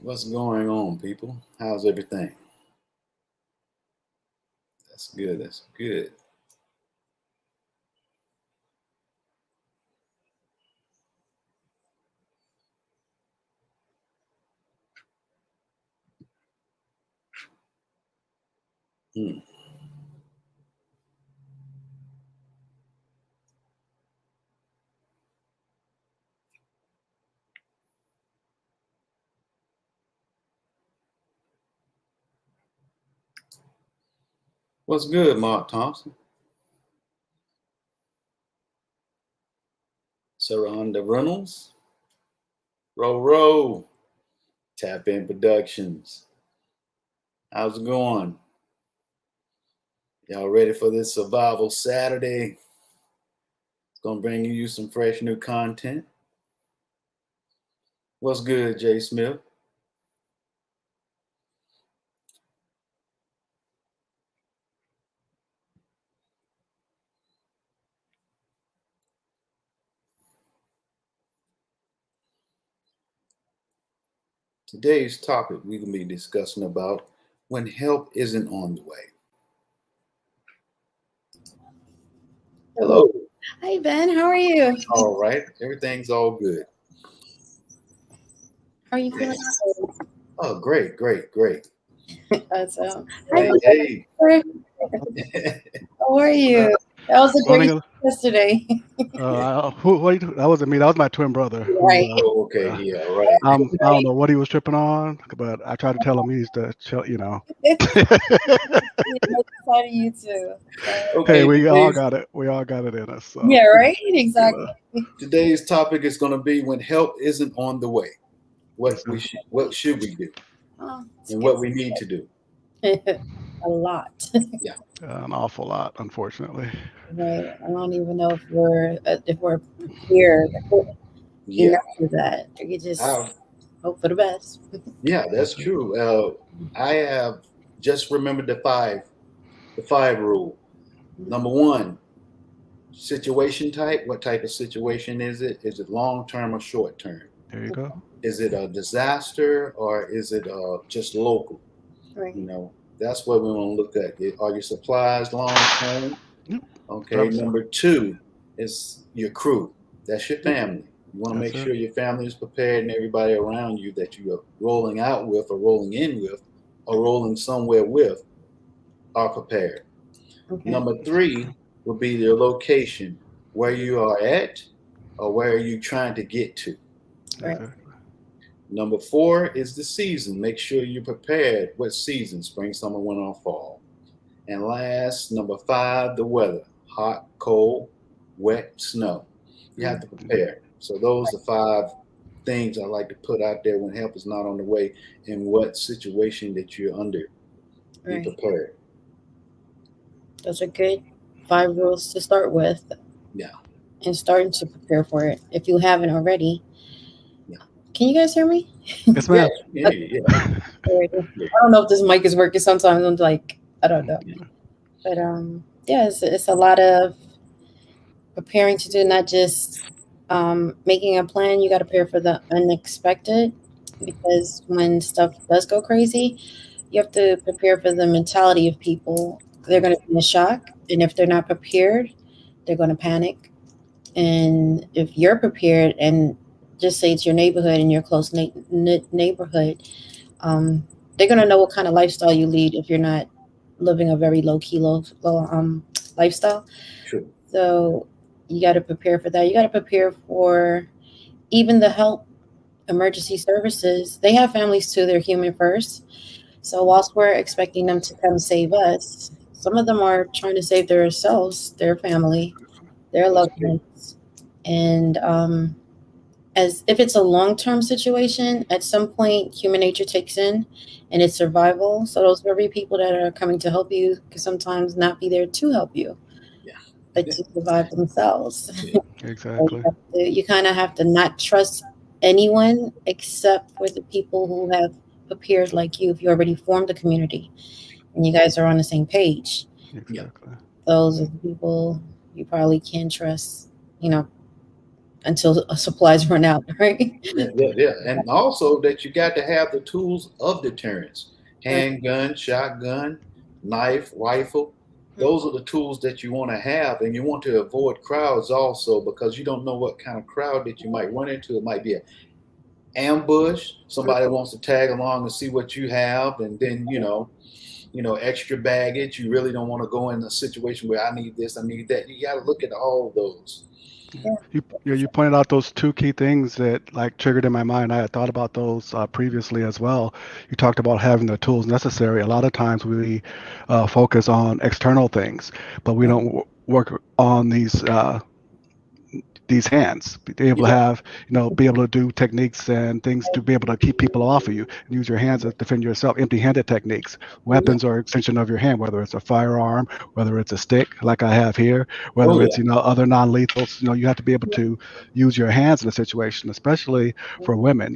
What's going on, people? How's everything? That's good. That's good. Hmm. What's good, Mark Thompson? Surround the Reynolds. Row. Tap In Productions. How's it going? Y'all ready for this Survival Saturday? It's gonna bring you some fresh new content. What's good, Jay Smith? Today's topic we're gonna be discussing about when help isn't on the way. Hello. Hi, Ben. How are you? All right. Everything's all good. How are you feeling? Oh, great. Awesome. Hey. How are you? That was a great yesterday. That wasn't me. That was my twin brother. Right. Okay. Yeah. Right. I don't know what he was tripping on, but I tried to tell him he's the chill. Excited you too. Okay, hey, we all got it. We all got it in us. So. Yeah. Right. Exactly. Today's topic is going to be when help isn't on the way. What should we do? And what we need to do. A lot. Yeah. An awful lot, unfortunately. Right. I don't even know if we're prepared. Yeah. For that, you could just hope for the best. Yeah, that's true. I have just remembered the five rule. Number one, situation type. What type of situation is it? Is it long term or short term? There you go. Is it a disaster or is it just local? Right. That's what we want to look at. Are your supplies long term? Okay. Absolutely. Number two is your crew. That's your family. You want to make sure your family is prepared and everybody around you that you are rolling out with or rolling in with or rolling somewhere with are prepared. Okay. Number three will be your location, where you are at or where are you trying to get to. Right. Number four is the season. Make sure you're prepared. What season? Spring, summer, winter, or fall. And last, number five, the weather. Hot, cold, wet, snow. You have to prepare. So those are five things I like to put out there when help is not on the way and what situation that you're under. Be prepared. Those are good 5 rules to start with. Yeah. And starting to prepare for it if you haven't already. Yeah. Can you guys hear me? Yes, ma'am. Yeah. I don't know if this mic is working. Sometimes I'm like, I don't know. But yeah, it's a lot of preparing to do, not just making a plan. You got to prepare for the unexpected, because when stuff does go crazy, you have to prepare for the mentality of people. They're going to be in shock, and if they're not prepared, they're going to panic. And if you're prepared, and just say it's your neighborhood and your close neighborhood, they're going to know what kind of lifestyle you lead if you're not living a very low lifestyle. True. So you got to prepare for that. You got to prepare for even the help emergency services. They have families too. They're human first. So whilst we're expecting them to come save us, some of them are trying to save themselves, their family, their loved ones. And as if it's a long-term situation, at some point human nature takes in and it's survival. So those very people that are coming to help you can sometimes not be there to help you. But to survive themselves. Exactly. You kind of have to not trust anyone except for the people who have prepared like you. If you already formed a community and you guys are on the same page, exactly. Those are the people you probably can trust, until supplies run out, right? Yeah. And also that you got to have the tools of deterrence: handgun, shotgun, knife, rifle. Those are the tools that you want to have, and you want to avoid crowds also, because you don't know what kind of crowd that you might run into. It might be an ambush. Somebody wants to tag along and see what you have, and then extra baggage. You really don't want to go in a situation where I need this, I need that. You got to look at all those. You pointed out those two key things that like triggered in my mind. I had thought about those previously as well. You talked about having the tools necessary. A lot of times we focus on external things, but we don't work on these hands, be able to have, be able to do techniques and things to be able to keep people off of you and use your hands to defend yourself. Empty-handed techniques. Weapons are an extension of your hand, whether it's a firearm, whether it's a stick like I have here, whether it's, other non-lethals. You have to be able to use your hands in a situation, especially for women.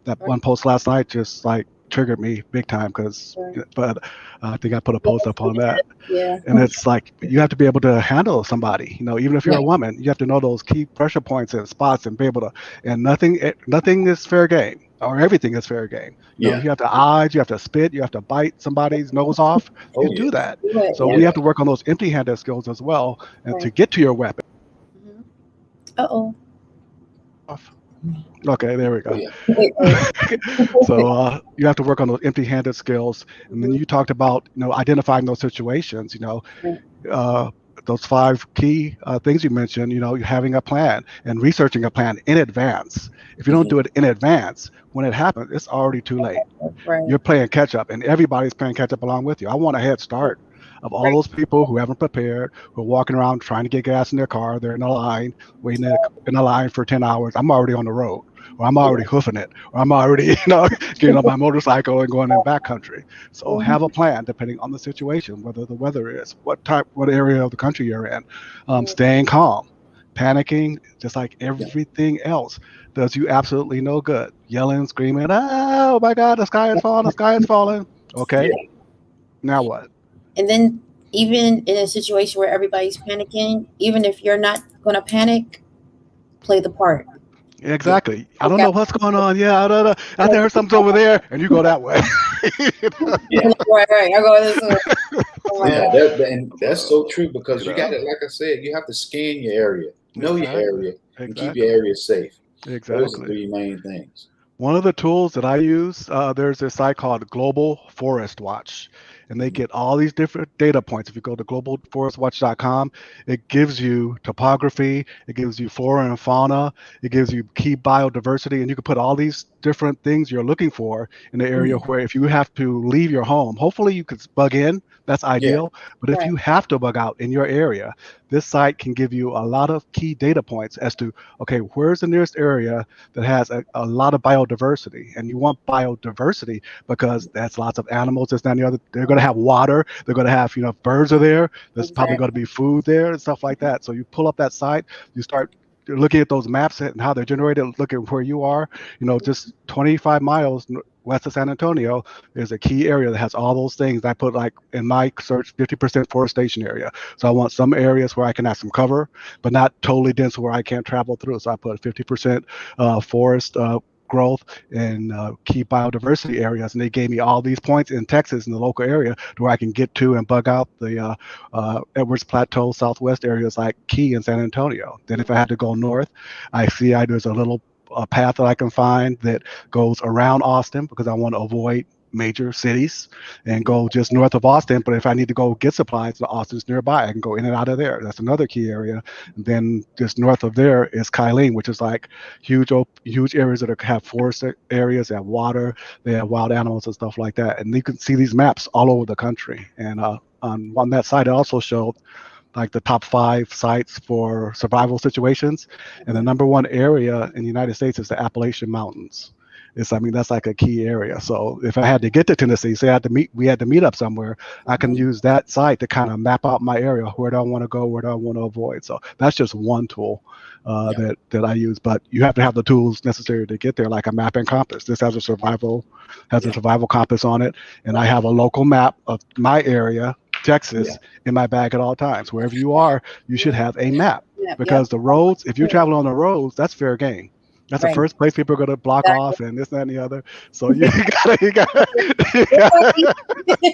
That one post last night just like triggered me big time but I think I put a post up on that. And it's like you have to be able to handle somebody, even if you're a woman. You have to know those key pressure points and spots and be able to, and nothing is fair game, or everything is fair game. You have to eyes, you have to spit, you have to bite somebody's nose off. You do that. So we have to work on those empty-handed skills as well, and to get to your weapon. Okay, there we go. So you have to work on those empty-handed skills, and then you talked about identifying those situations. Those 5 key things you mentioned. Having a plan and researching a plan in advance. If you don't do it in advance, when it happens, it's already too late. You're playing catch up, and everybody's playing catch up along with you. I want a head start of all those people who haven't prepared, who are walking around trying to get gas in their car. They're in a line, waiting in a line for 10 hours. I'm already on the road, or I'm already hoofing it, or I'm already, getting on my motorcycle and going in backcountry. So have a plan depending on the situation, whether the weather is, what area of the country you're in. Staying calm. Panicking, just like everything else, does you absolutely no good. Yelling, screaming, oh my God, the sky is falling, the sky is falling. Okay, now what? And then even in a situation where everybody's panicking, even if you're not going to panic, play the part. Exactly. I don't know what's going on. Yeah, I don't know. I heard something over there, and you go that way. Right. I go this way. And that's so true, because you got to, like I said, you have to scan your area, know your area, and keep your area safe. Exactly. Those are 3 main things. One of the tools that I use, there's a site called Global Forest Watch, and they get all these different data points. If you go to globalforestwatch.com, it gives you topography, it gives you flora and fauna, it gives you key biodiversity, and you can put all these different things you're looking for in the area where if you have to leave your home, hopefully you could bug in. That's ideal. But if you have to bug out in your area, this site can give you a lot of key data points as to, okay, where's the nearest area that has a lot of biodiversity? And you want biodiversity because that's lots of animals. There's not any other. They're going to have water. They're going to have, birds are there. There's probably going to be food there and stuff like that. So you pull up that site, you start looking at those maps and how they're generated, look at where you are, just 25 miles west of San Antonio, there's a key area that has all those things. I put, like, in my search, 50% forestation area. So I want some areas where I can have some cover, but not totally dense where I can't travel through. So I put 50% forest growth in key biodiversity areas, and they gave me all these points in Texas, in the local area, to where I can get to and bug out the Edwards Plateau, Southwest areas like Key and San Antonio. Then if I had to go north, there's a little path that I can find that goes around Austin, because I want to avoid major cities and go just north of Austin. But if I need to go get supplies to Austin's nearby, I can go in and out of there. That's another key area. And then just north of there is Kylene, which is like huge areas that have forest areas, they have water, they have wild animals and stuff like that. And you can see these maps all over the country. And on that site, it also showed like the top 5 sites for survival situations. And the number 1 area in the United States is the Appalachian Mountains. That's like a key area. So if I had to get to Tennessee, say we had to meet up somewhere, I can use that site to kind of map out my area. Where do I want to go? Where do I want to avoid? So that's just one tool that I use. But you have to have the tools necessary to get there, like a map and compass. This has a survival compass on it, and I have a local map of my area Texas in my bag at all times. Wherever you are, you should have a map, because the roads, if you're traveling on the roads, that's fair game. That's the first place people are going to block off, and this, that, and the other. So you gotta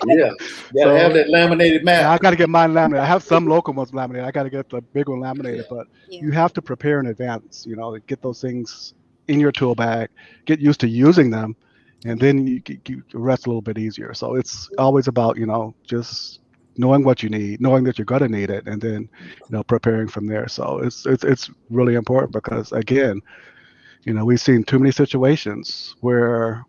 Yeah, gotta have that laminated map. I got to get mine laminated. I have some local ones laminated. I got to get the big one laminated, but you have to prepare in advance. Get those things in your tool bag, get used to using them, and then you rest a little bit easier. So it's always about just knowing what you need, knowing that you're going to need it, and then preparing from there. So it's really important, because again, we've seen too many situations where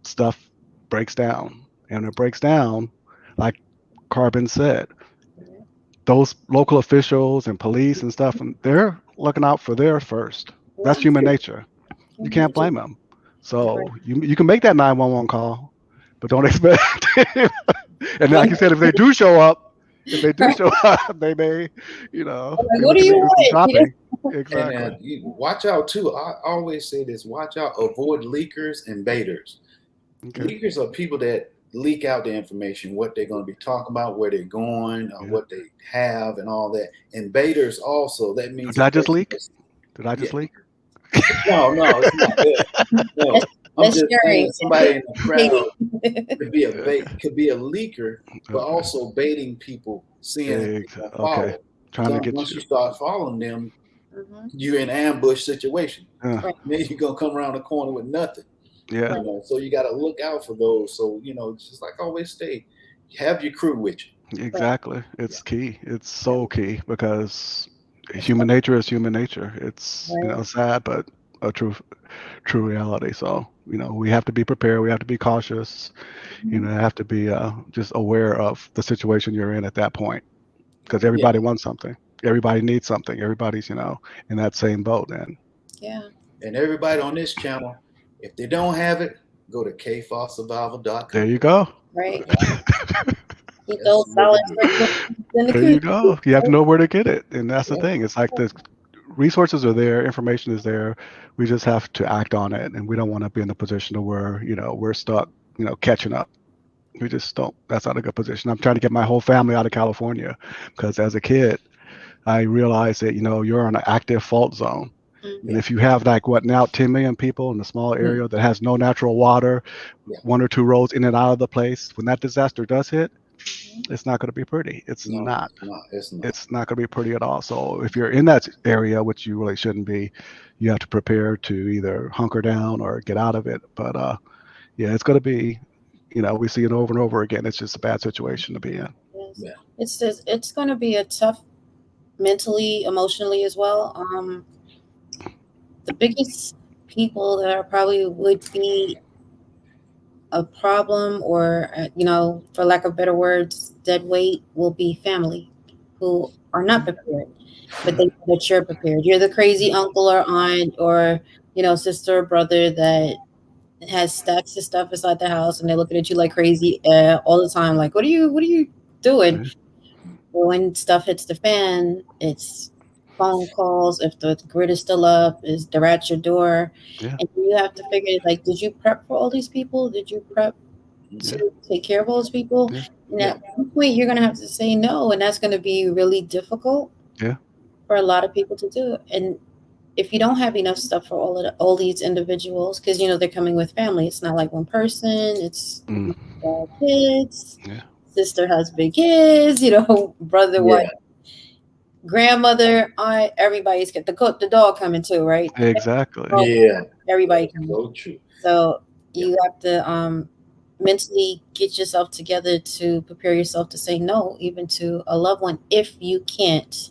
stuff breaks down, and it breaks down, like Carbon said, those local officials and police and stuff, and they're looking out for theirs first. That's human nature. You can't blame them. So you can make that 911 call, but don't expect and like you said, if they do show up, they may, what do you want? Exactly. And watch out too. I always say this: watch out, avoid leakers and baiters. Okay. Leakers are people that leak out the information, what they're going to be talking about, where they're going, what they have, and all that. And baiters also. That means. Did I just leak? Leak? No, it's not that. No, I'm just saying somebody in the crowd could be a leaker, but also baiting people, seeing follow. Trying to get once you start following them, you're in an ambush situation. Then you're gonna come around the corner with nothing. Yeah. So you got to look out for those. So just like I always say, have your crew with you. Exactly. It's key. It's so key, because human nature is human nature. It's sad, but a true reality. So we have to be prepared. We have to be cautious. Have to be just aware of the situation you're in at that point, because everybody wants something. Everybody needs something. Everybody's in that same boat. And everybody on this channel, if they don't have it, go to kfossurvival.com. There you go. Right. There you go. You have to know where to get it. And that's the thing. It's like the resources are there, information is there. We just have to act on it. And we don't want to be in a position where, we're stuck, catching up. We just don't. That's not a good position. I'm trying to get my whole family out of California, because as a kid, I realized that, you're in an active fault zone. And if you have 10 million people in a small area that has no natural water, one or two roads in and out of the place, when that disaster does hit, it's not going to be pretty. It's not. It's not going to be pretty at all. So if you're in that area, which you really shouldn't be, you have to prepare to either hunker down or get out of it. But it's going to be, we see it over and over again. It's just a bad situation to be in. Yes. It's going to be a tough mentally, emotionally as well. The biggest people that are probably would be a problem, or for lack of better words, dead weight, will be family who are not prepared, but they know that you're prepared. You're the crazy uncle or aunt or sister or brother that has stacks of stuff inside the house, and they're looking at you like crazy all the time. Like, what are you doing? When stuff hits the fan, it's phone calls. If the grid is still up, they're at your door, and you have to figure, did you prep for all these people? Did you prep to take care of all those people? And at one point, you're going to have to say no, and that's going to be really difficult for a lot of people to do. And if you don't have enough stuff for all these individuals, because they're coming with family, it's not like one person. It's kids, sister, husband, kids, brother, wife. Grandmother, aunt, everybody's got the dog coming too, right? Exactly. Everybody coming. So true. So you have to mentally get yourself together to prepare yourself to say no, even to a loved one, if you can't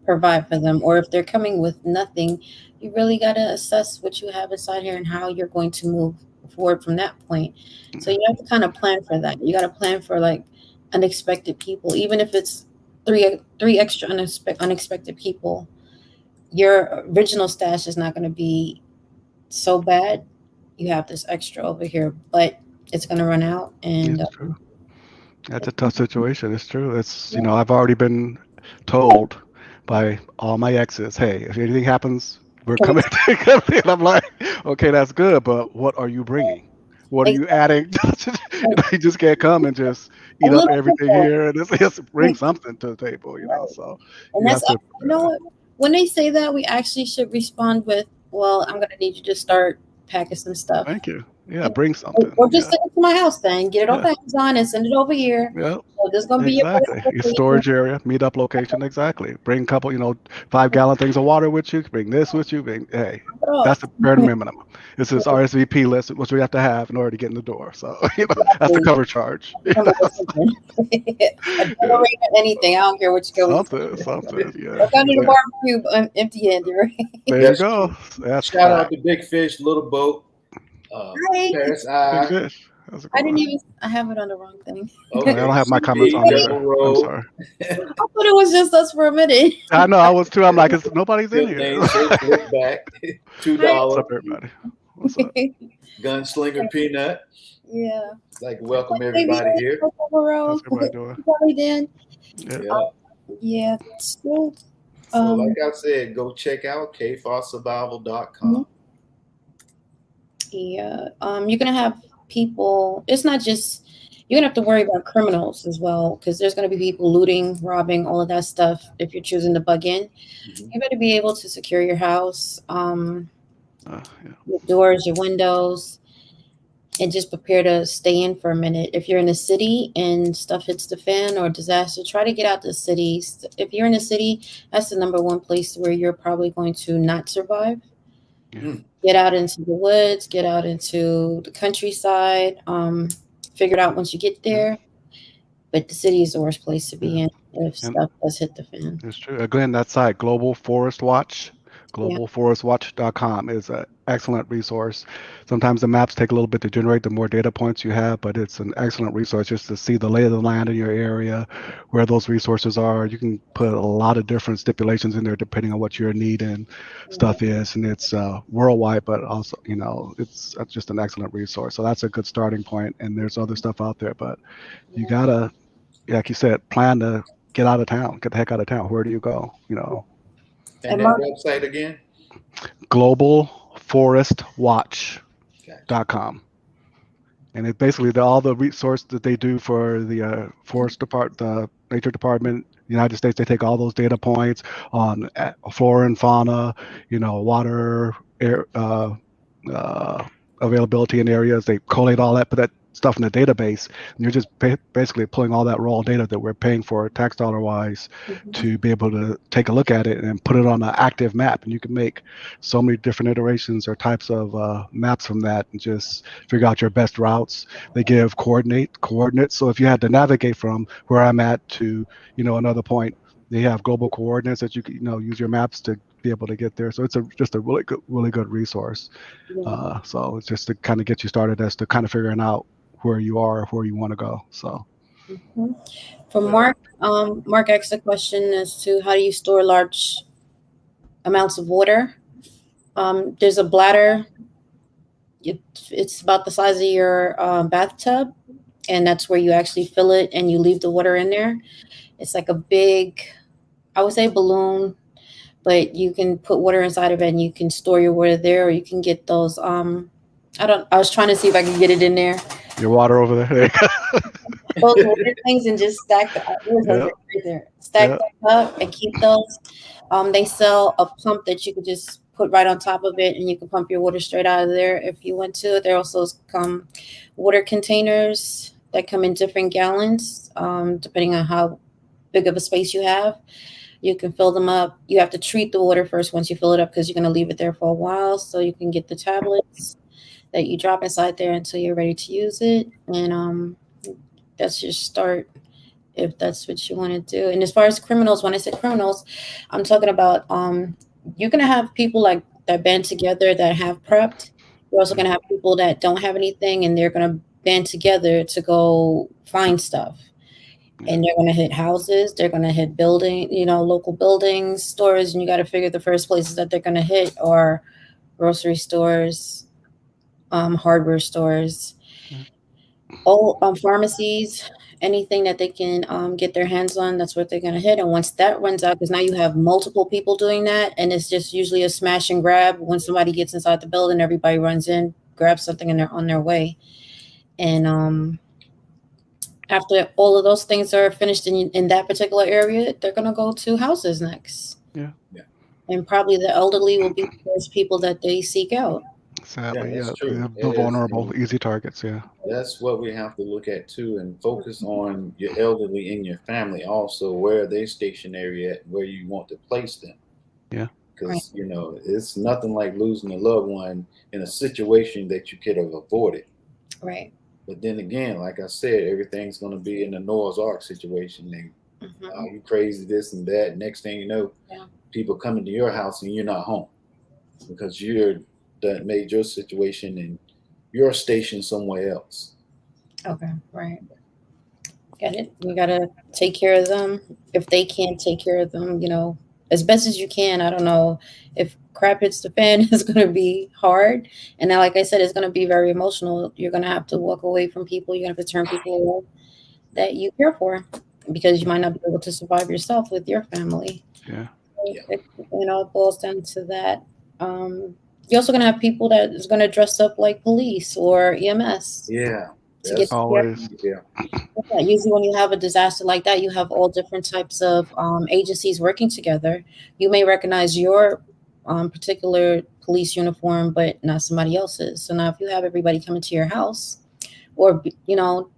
provide for them, or if they're coming with nothing. You really got to assess what you have inside here and how you're going to move forward from that point. So you have to kind of plan for that. You got to plan for unexpected people, even if it's three extra unexpected people. Your original stash is not going to be so bad. You have this extra over here, but it's going to run out. And it's true. That's a tough situation. It's true. It's I've already been told by all my exes, hey, if anything happens, we're coming. And I'm like, okay, that's good, but what are you bringing? What are you adding? You just can't come and just A eat up little bit everything though. here and just bring something to the table, So And you that's, have to. you know what? When they say that, we actually should respond with, well, I'm going to need you to start packing some stuff. Thank you. Yeah, And, bring something. or just send it to my house then. Get it off Yeah. Amazon and send it over here. Yeah. So this is going to be your Exactly. Your storage area, meetup location. Exactly. Bring a couple, 5-gallon things of water with you. Bring this with you. Hey, that's the bare minimum. It's this RSVP list, which we have to have in order to get in the door. So, that's the cover charge. A generator, anything. I don't care what you go. Something. Yeah. Look under the barbecue, empty-handed, right? There you go. That's Shout out to Big Fish, Little Boat, Right. Paris Big Eye. Fish. That's a I good didn't one. even. I have it on the wrong thing. Okay. I don't have my CB, comments on Devil there. I'm Road. sorry. I thought it was just us for a minute. I know. I was too. I'm like, nobody's in Good here. name, so flip back. What's $2. up, everybody? What's up? Gunslinger Peanut. Yeah. Like, welcome everybody here. How's everybody doing? Probably did. Yeah. Yeah. So, So, like I said, go check out kfarsurvival.com. yeah. You're gonna have people. It's not just you're gonna have to worry about criminals as well, because there's gonna be people looting, robbing, all of that stuff. If you're choosing to bug in, you better be able to secure your house, your doors, your windows, and just prepare to stay in for a minute. If you're in a city and stuff hits the fan or disaster, try to get out the cities. If you're in a city, that's the number one place where you're probably going to not survive. Yeah. Get out into the woods, get out into the countryside, figure it out once you get there. But the city is the worst place to be in if stuff does hit the fan. It's true. Again, that site, Global Forest Watch, globalforestwatch.com is an excellent resource. Sometimes the maps take a little bit to generate the more data points you have, but it's an excellent resource just to see the lay of the land in your area, where those resources are. You can put a lot of different stipulations in there depending on what your need and stuff is. And it's worldwide, but also, it's just an excellent resource. So that's a good starting point. And there's other stuff out there, but you gotta, like you said, plan to get out of town, get the heck out of town. Where do you go? And that website again? globalforestwatch.com. And it basically all the resource that they do for the the nature department, United States, they take all those data points on flora and fauna, water, air, availability in areas. They collate all that, put that stuff in the database, and you're just basically pulling all that raw data that we're paying for tax dollar wise to be able to take a look at it and put it on an active map. And you can make so many different iterations or types of maps from that and just figure out your best routes. They give coordinates. So if you had to navigate from where I'm at to another point, they have global coordinates that you can use your maps to be able to get there. So it's just a really good resource. So it's just to kind of get you started as to kind of figuring out where you are, where you want to go. So for Mark asked a question as to how do you store large amounts of water. There's a bladder. It's about the size of your bathtub, and that's where you actually fill it and you leave the water in there. It's like a big, I would say, balloon, but you can put water inside of it and you can store your water there, or you can get those I was trying to see if I could get it in there. Your water over there. Those water things, and just stack that up and keep those. They sell a pump that you could just put right on top of it, and you can pump your water straight out of there if you want to. There also come water containers that come in different gallons, depending on how big of a space you have. You can fill them up. You have to treat the water first once you fill it up, because you're going to leave it there for a while. So you can get the tablets that you drop inside there until you're ready to use it. And that's your start if that's what you want to do. And as far as criminals, when I say criminals, I'm talking about you're going to have people like that band together that have prepped. You're also going to have people that don't have anything, and they're going to band together to go find stuff. And they're going to hit houses. They're going to hit local buildings, stores. And you got to figure the first places that they're going to hit are grocery stores, hardware stores, pharmacies, anything that they can get their hands on. That's what they're going to hit. And once that runs out, because now you have multiple people doing that, and it's just usually a smash and grab. When somebody gets inside the building, everybody runs in, grab something on their way. And after all of those things are finished in that particular area, they're gonna go to houses next. Yeah. Yeah. And probably the elderly will be the first people that they seek out. Sadly, that's yeah, true. the It is. vulnerable, easy targets. Yeah. That's what we have to look at too, and focus on your elderly in your family also. Where are they stationary at? Where you want to place them? Yeah. Right. Because it's nothing like losing a loved one in a situation that you could have avoided. Right. But then again, like I said, everything's going to be in the Noah's Ark situation. They, Mhm. you crazy, this and that. Next thing you know, Yeah. people coming to your house and you're not home because you're that made your situation and your station somewhere else. Okay. Right. Get it. You gotta take care of them. If they can't take care of them, as best as you can. I don't know if crap hits the fan, it's gonna be hard. And now, like I said, it's gonna be very emotional. You're gonna have to walk away from people. You're gonna have to turn people away that you care for because you might not be able to survive yourself with your family. Yeah. Yeah. It boils down to that. You're also gonna have people that is gonna dress up like police or EMS Yeah. to get That's there. Always. yeah. Yeah, usually when you have a disaster like that, you have all different types of agencies working together. You may recognize your particular police uniform, but not somebody else's. So now, if you have everybody coming to your house, or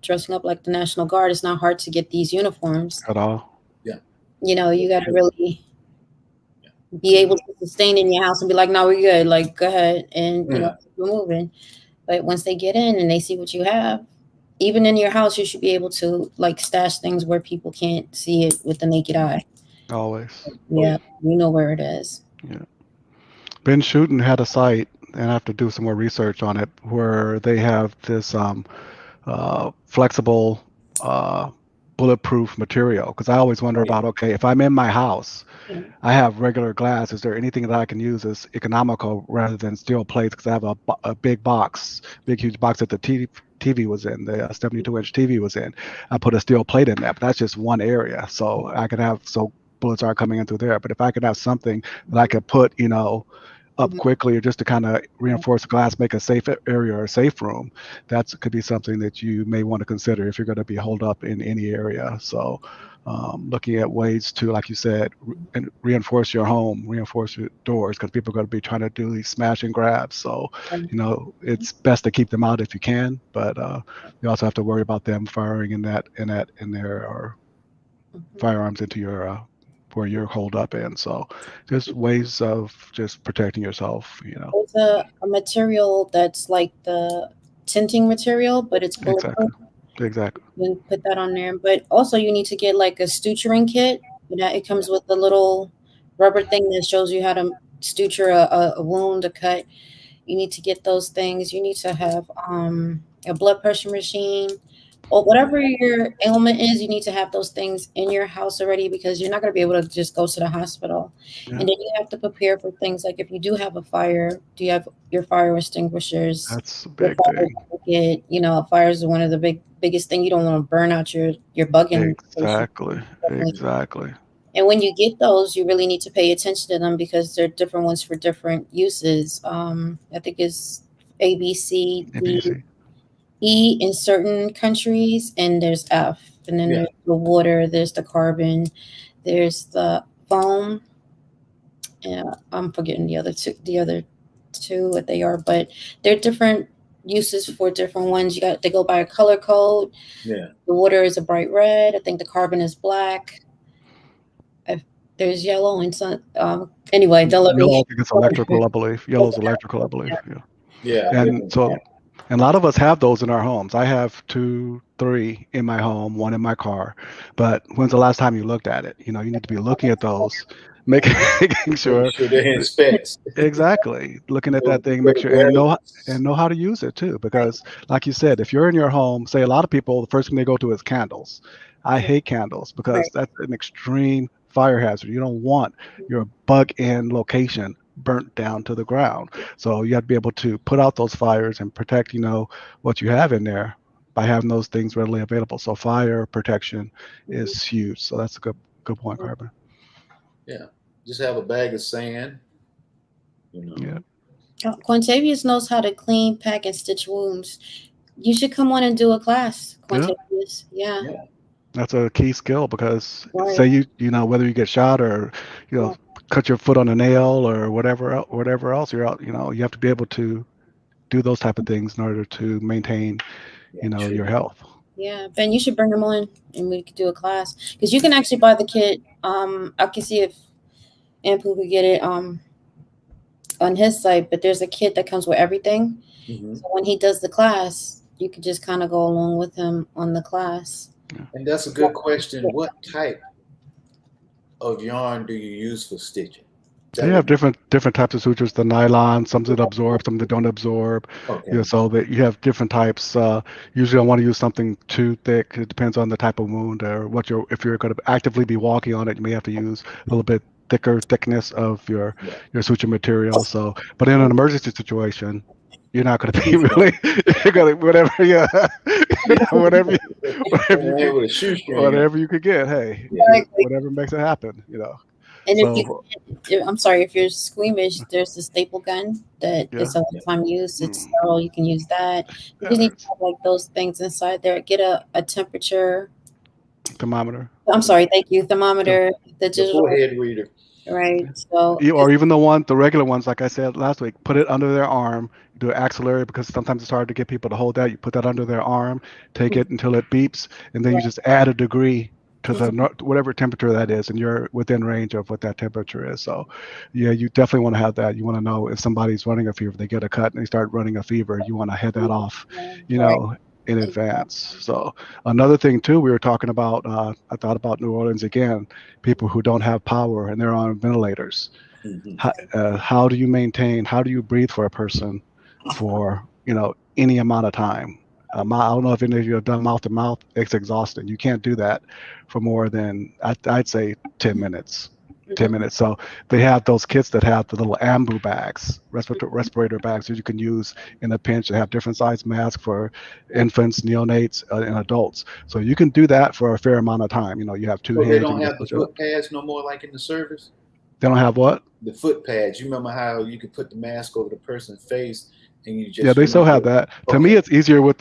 dressing up like the National Guard, it's not hard to get these uniforms. At all. Yeah. You got to really Yeah. be able to sustain in your house and be like, "No, we're good. Like, go ahead and Yeah. keep it moving." But once they get in and they see what you have, even in your house, you should be able to like stash things where people can't see it with the naked eye. Always. Yeah, you know where it is. Yeah. Ben Shooten had a site, and I have to do some more research on it, where they have this flexible bulletproof material. Because I always wonder Right. about, okay, if I'm in my house, Yeah. I have regular glass. Is there anything that I can use as economical rather than steel plates? Because I have a big box, big huge box that the TV was in, the 72-inch TV was in. I put a steel plate in there, but that's just one area. So I could have bullets aren't coming in through there. But if I could have something that I could put, up Mhm. quickly or just to kind of reinforce the glass, make a safe area or a safe room, that could be something that you may want to consider if you're going to be holed up in any area. So looking at ways to, like you said, reinforce your home, reinforce your doors, because people are going to be trying to do these smash and grabs. So, it's best to keep them out if you can, but you also have to worry about them firing in there or firearms into your where you're holed up in. So just ways of just protecting yourself. There's a material that's like the tinting material, but it's Exactly. bulletproof. Exactly. You can put that on there. But also, you need to get like a suturing kit. It comes with a little rubber thing that shows you how to suture a wound, a cut. You need to get those things. You need to have a blood pressure machine or whatever your ailment is. You need to have those things in your house already because you're not going to be able to just go to the hospital. Yeah. And then you have to prepare for things like if you do have a fire, do you have your fire extinguishers? That's a Your big fire thing. bucket. Fires are one of the biggest thing. You don't want to burn out your bugging station. Exactly. Definitely. Exactly. And when you get those, you really need to pay attention to them because they're different ones for different uses. I think it's A, B, C, D, ABC. E in certain countries, and there's F. And then Yeah. there's the water, there's the carbon, there's the foam. Yeah, I'm forgetting the other two what they are, but they're different uses for different ones. They go by a color code. Yeah. The water is a bright red. I think the carbon is black. There's yellow and some. Anyway, they'll let Yellow, me. I think it's electrical, I believe. Yellow's electrical, I believe. Yeah. Yeah. And so, and a lot of us have those in our homes. I have 2, 3 in my home, 1 in my car. But when's the last time you looked at it? You need to be looking at those, making sure. Make sure they're in specs. Exactly. Looking at that thing, Go make to sure grab and know how to use it too. Because like you said, if you're in your home, say a lot of people, the first thing they go to is candles. I hate candles because Right. that's an extreme fire hazard. You don't want your bug in location burnt down to the ground. So you have to be able to put out those fires and protect, what you have in there by having those things readily available. So fire protection is huge. So that's a good point, Carbon. Yeah. Just have a bag of sand. Yeah. Quintavious knows how to clean, pack, and stitch wounds. You should come on and do a class, Yeah, Quintavious. Yeah. Yeah. that's a key skill because Right. say you know whether you get shot or you know Yeah. cut your foot on a nail or whatever else you're out. You know you have to be able to do those type of things in order to maintain Yeah. you know True. your health. Yeah. Ben, you should bring him on and we could do a class because you can actually buy the kit. I can see if Ampu could get it on his site, but there's a kit that comes with everything. Hmm. So when he does the class, you could just kind of go along with him on the class. And that's a good question. What type of yarn do you use for stitching? They That have would be different types of sutures. The nylon, some that absorb, some that don't absorb. You know, okay. so that you have different types. Usually, I want to use something too thick. It depends on the type of wound or what you're. If you're going to actively be walking on it, you may have to use a little bit thicker thickness of Yeah. your suture material. So, but in an emergency situation, you're not going to be Shoestring. really. You're going to whatever. Yeah, whatever. Whatever you Running could. with a shoestring on. Whatever you could get. Hey, Yeah. Exactly. whatever makes it happen. You know. And So I'm sorry, if you're squeamish, there's the staple gun that yeah. is a Yeah. lifetime use. It's Mm. sterile. You can use that. You just Yeah, need to have like those things inside there. Get a temperature. thermometer. I'm sorry, thank you. Yeah. Thermometer, the The digital, forehead reader. right? So, Or even the regular ones, like I said last week, put it under their arm, do an axillary because sometimes it's hard to get people to hold that. You put that under their arm, take it until it beeps, and then you just add a degree to the whatever temperature that is, and you're within range of what that temperature is. So, yeah, you definitely want to have that. You want to know if somebody's running a fever, they get a cut and they start running a fever, you want to head that off, you right. know, in advance. So, another thing too, we were talking about. I thought about New Orleans again. People who don't have power and they're on ventilators. Hmm. How do you maintain, how do you breathe for a person for any amount of time? I don't know if any of you have done mouth to mouth. It's exhausting. You can't do that for more than I'd say 10 minutes. 10 Mhm. minutes. So they have those kits that have the little ambu bags, respirator bags that you can use in a pinch. They have different size masks for infants, neonates, and adults. So you can do that for a fair amount of time. You have two So they hands and don't you have just the put your. foot pads no more like in the service? They don't have what? The foot pads. You remember how you could put the mask over the person's face and you Yeah, just, they still have your, that. To me, okay, it's easier with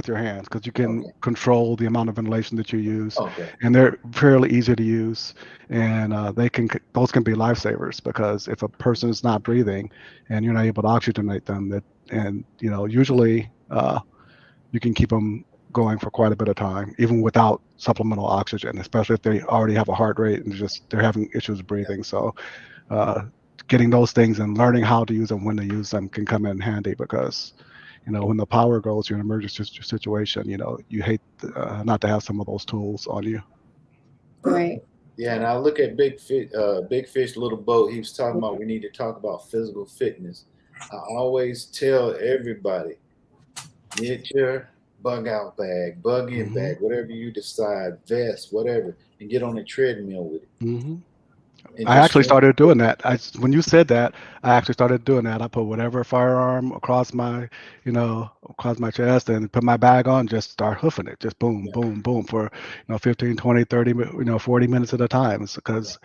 your hands because you can okay, control the amount of ventilation that you use, okay. and they're fairly easy to use, and those can be lifesavers because if a person is not breathing and you're not able to oxygenate them, and usually you can keep them going for quite a bit of time even without supplemental oxygen, especially if they already have a heart rate and they're having issues breathing. So uh, getting those things and learning how to use them, when to use them, can come in handy because when the power goes, you're in an emergency situation. You hate not to have some of those tools on you. Right. Yeah, and I look at Big Fish, Little Boat. He was talking about we need to talk about physical fitness. I always tell everybody, get your bug out bag, bug in Hmm. bag, whatever you decide, vest, whatever, and get on a treadmill with it. Hmm. And I just actually swing. started doing that. When you said that, I actually started doing that. I put whatever firearm across my chest and put my bag on, just start hoofing it. Just boom, Yeah, boom, boom for, 15, 20, 30, 40 minutes at a time. It's yeah. because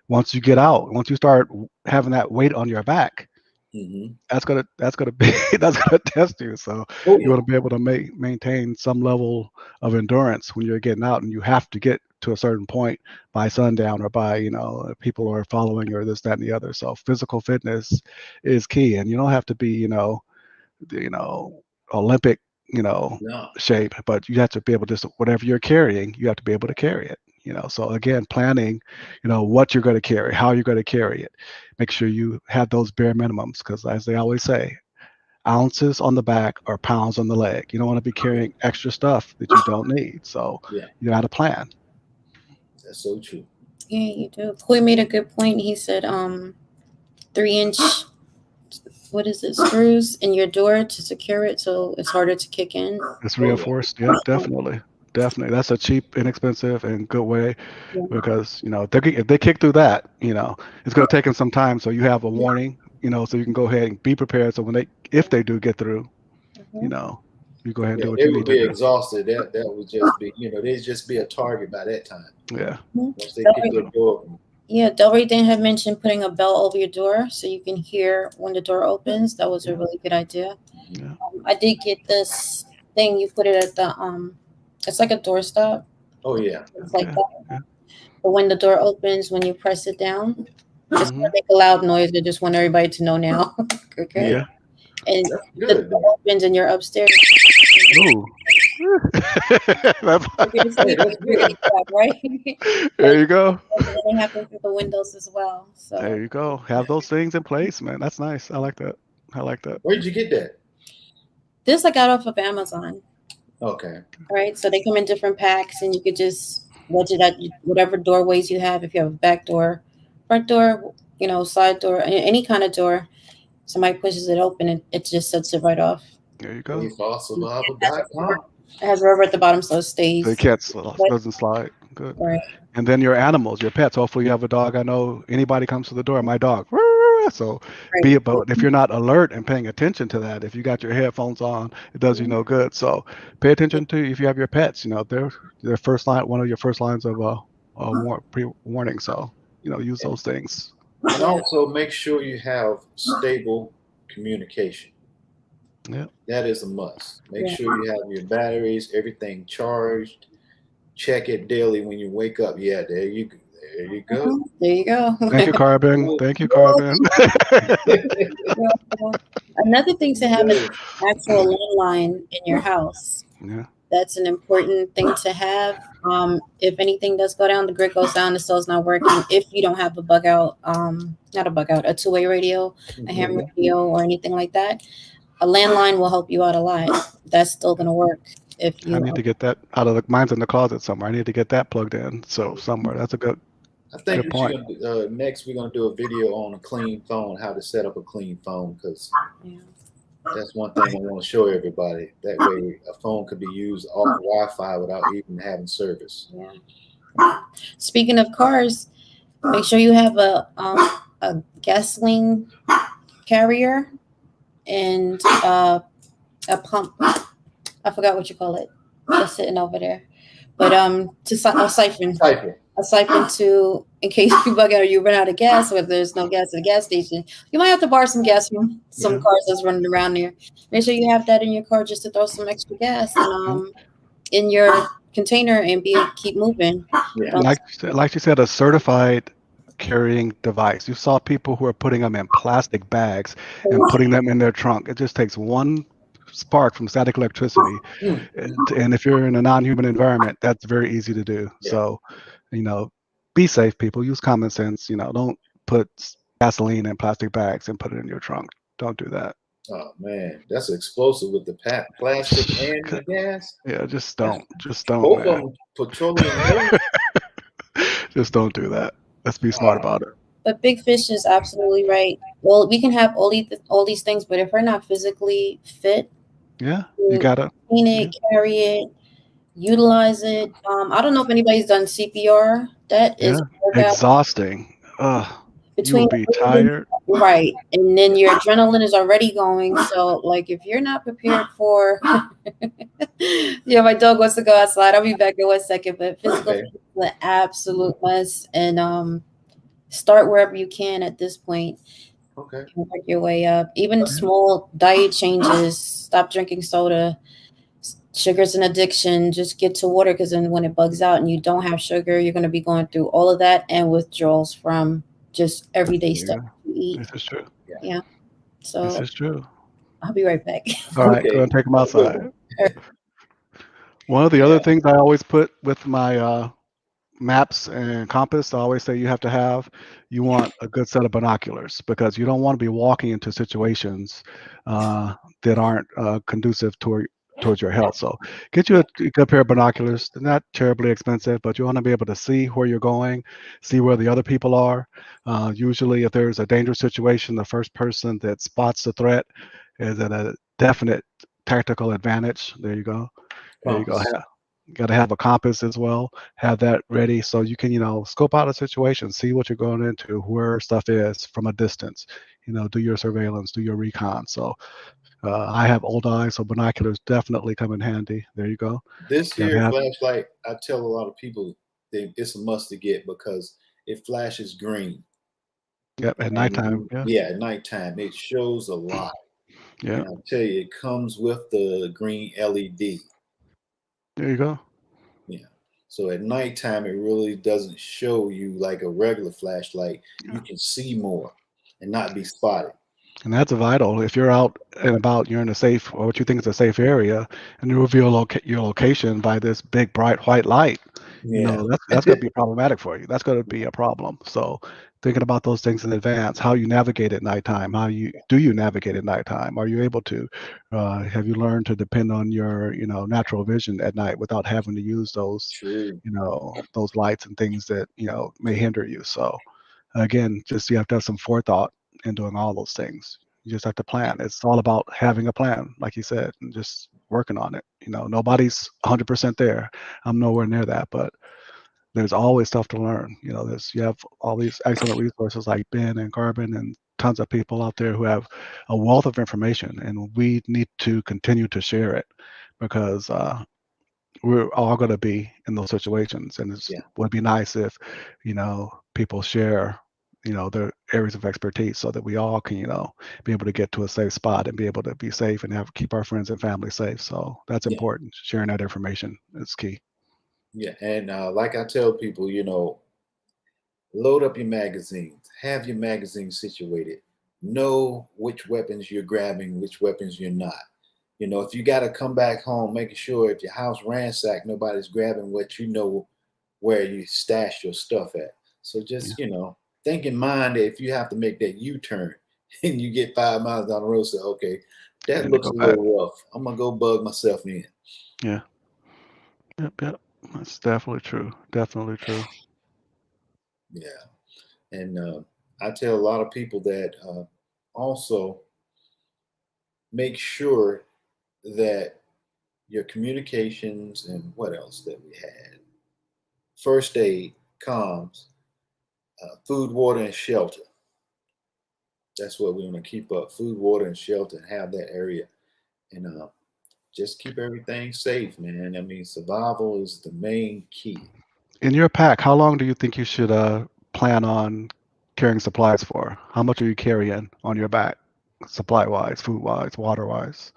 once you start having that weight on your back, Hmm. that's gonna be that's gonna test you. So Oh you yeah. want to be able to maintain some level of endurance when you're getting out, and you have to get to a certain point by sundown or by people are following or this, that, and the other. So physical fitness is key, and you don't have to be you know Olympic No. shape, but you have to be able to, whatever you're carrying, you have to be able to carry it. So again, planning what you're going to carry, how you're going to carry it. Make sure you have those bare minimums because, as they always say, ounces on the back or pounds on the leg. You don't want to be carrying extra stuff that you don't need. So Yeah, you got to plan. that's so true. Yeah, you do. Coy made a good point. He said, 3-inch, what is it, screws in your door to secure it so it's harder to kick in. It's Oh yeah. reinforced. Yep, definitely. Definitely. That's a cheap, inexpensive, and good way Yeah. because, if they kick through that, it's going to take them some time. So you have a warning, so you can go ahead and be prepared. So if they do get through, you Mhm. know, you go ahead and Yeah, do what they you would need to be do. exhausted. That would just be, they'd just be a target by that time Yeah. Mhm. once they That kick way, that door open. Yeah, Delray Dan had mentioned putting a bell over your door so you can hear when the door opens. That was a really good idea. Yeah. I did get this thing. You put it at the it's like a doorstop. Oh yeah. It's like Yeah. that. Yeah. But when the door opens, when you press it down, it's Hmm. gonna make a loud noise. I just want everybody to know now. Okay. Yeah. And That's the good. door opens and you're upstairs. Ooh. That's- You're gonna Hey, sleep, that's you're good. gonna crack, right? there you go. And it happens with the windows as well. There So you go. Have those things in place, man. That's nice. I like that. I like that. Where'd you get that? this I got off of Amazon. Okay. Right? So they come in different packs, and you could just wedge it at whatever doorways you have. If you have a back door, front door, side door, any kind of door, somebody pushes it open, and it just sets it right off. There you go. FreeFallSurvival.com. It has rubber at the bottom, so it So it stays. can't Wet. doesn't slide. Good. Right. And then your animals, your pets. Hopefully you have a dog. I know anybody comes to the door, my dog. So be Right. it, but if you're not alert and paying attention to that, if you got your headphones on, it does you no good. So pay attention to if you have your pets. They're first line, one of your first lines of pre-warning. So use those things. And also make sure you have stable communication. Yeah. That is a must. Make Yeah. sure you have your batteries, everything charged. Check it daily when you wake up. Yeah, there you go. There you go. There you go. Thank you, Carbon. Thank you, Carbon. Another thing to have is actual landline in your house. Yeah. That's an important thing to have. If anything does go down, the grid goes down, the cell's not working. If you don't have a bug out, not a bug out, a two-way radio, a ham radio, or anything like that, a landline will help you out a lot. That's still going to work. If you I need to get that out of mine's in the closet somewhere. I need to get that plugged in. So somewhere. That's a good. I think Good point. next we're going to do a video on a clean phone, how to set up a clean phone, because Yeah. that's one thing I want to show everybody. That way a phone could be used off Wi-Fi without even having service. Yeah. Speaking of cars, make sure you have a gasoline carrier and a pump. I forgot what you call it. That's sitting over there. But a siphon. A siphon to, in case you bug out or you run out of gas, or if there's no gas at the gas station, you might have to borrow some gas from some cars that's running around there. Make sure you have that in your car just to throw some extra gas in your container and keep moving. Yeah. Like you said, a certified carrying device. You saw people who are putting them in plastic bags and putting them in their trunk. It just takes one spark from static electricity, and if you're in a non-human environment, that's very easy to do. Yeah. So be safe, people. Use common sense. Don't put gasoline in plastic bags and put it in your trunk. Don't do that. Oh man, that's explosive with the plastic and the gas. Yeah, just don't Both man. of them petroleum. Just don't do that. Let's be smart about it. But Big Fish is absolutely right. Well, we can have all these things, but if we're not physically fit, Yeah, you gotta clean it, carry it, utilize it. I don't know if anybody's done CPR. That is exhausting. You'll be tired. Right. And then your adrenaline is already going. So like if you're not prepared for yeah, my dog wants to go outside. I'll be back in 1 second. But physical is an absolute must. And start wherever you can at this point. Okay. Work your way up. Even small diet changes. Stop drinking soda. Sugar's an addiction. Just get to water, because then when it bugs out and you don't have sugar, you're going to be going through all of that and withdrawals from just everyday stuff you eat. This is true. Yeah. So this is true. I'll be right back. All right, go and take them outside. One of the other things I always put with my maps and compass, I always say you want a good set of binoculars, because you don't want to be walking into situations that aren't conducive towards your health. So get you a good pair of binoculars. They're not terribly expensive, but you want to be able to see where you're going, see where the other people are. Usually if there's a dangerous situation, the first person that spots the threat is at a definite tactical advantage. There you go. There you go. You got to have a compass as well. Have that ready so you can, scope out a situation, see what you're going into, where stuff is from a distance. Do your surveillance, do your recon. So I have old eyes, so binoculars definitely come in handy. There you go. This here flashlight, I tell a lot of people it's a must to get, because it flashes green. Yep, at nighttime. Yeah, Yeah, at nighttime, it shows a lot. yeah. And I'll tell you, it comes with the green LED. There you go. Yeah. So at nighttime, it really doesn't show you like a regular flashlight. You Yeah. can see more and not be spotted. And that's vital. If you're out and about, you're in a safe or what you think is a safe area, and you reveal your location by this big bright white light, Yeah. that's going to be problematic for you. That's going to be a problem. So thinking about those things in advance, how you navigate at nighttime, how you navigate at nighttime? Are you able to? Have you learned to depend on your natural vision at night without having to use those True. those lights and things that may hinder you? So again, just you have to have some forethought in doing all those things. You just have to plan. It's all about having a plan, like you said, and just working on it. Nobody's 100% there. I'm nowhere near that, but there's always stuff to learn. You have all these excellent resources like Ben and Carbon and tons of people out there who have a wealth of information, and we need to continue to share it because we're all going to be in those situations, and it Yeah. would be nice if people share their areas of expertise so that we all can be able to get to a safe spot and be able to be safe and keep our friends and family safe. So that's Yeah. important. Sharing that information is key. Yeah. And like I tell people, load up your magazines, have your magazines situated, know which weapons you're grabbing, which weapons you're not. If you got to come back home, making sure if your house ransacked, nobody's grabbing what where you stash your stuff at. So just, think in mind that if you have to make that U-turn and you get 5 miles down the road, say, okay, that And to looks go a back. little rough. I'm going to go bug myself in. Yeah. Yep. That's definitely true. Definitely true. Yeah. And I tell a lot of people that also make sure that your communications and what else that we had, first aid, comms, food, water, and shelter. That's what we want to keep up: food, water, and shelter, and have that area, and just keep everything safe, man. I mean, survival is the main key. In your pack, how long do you think you should plan on carrying supplies for? How much are you carrying on your back, supply wise, food wise, water wise?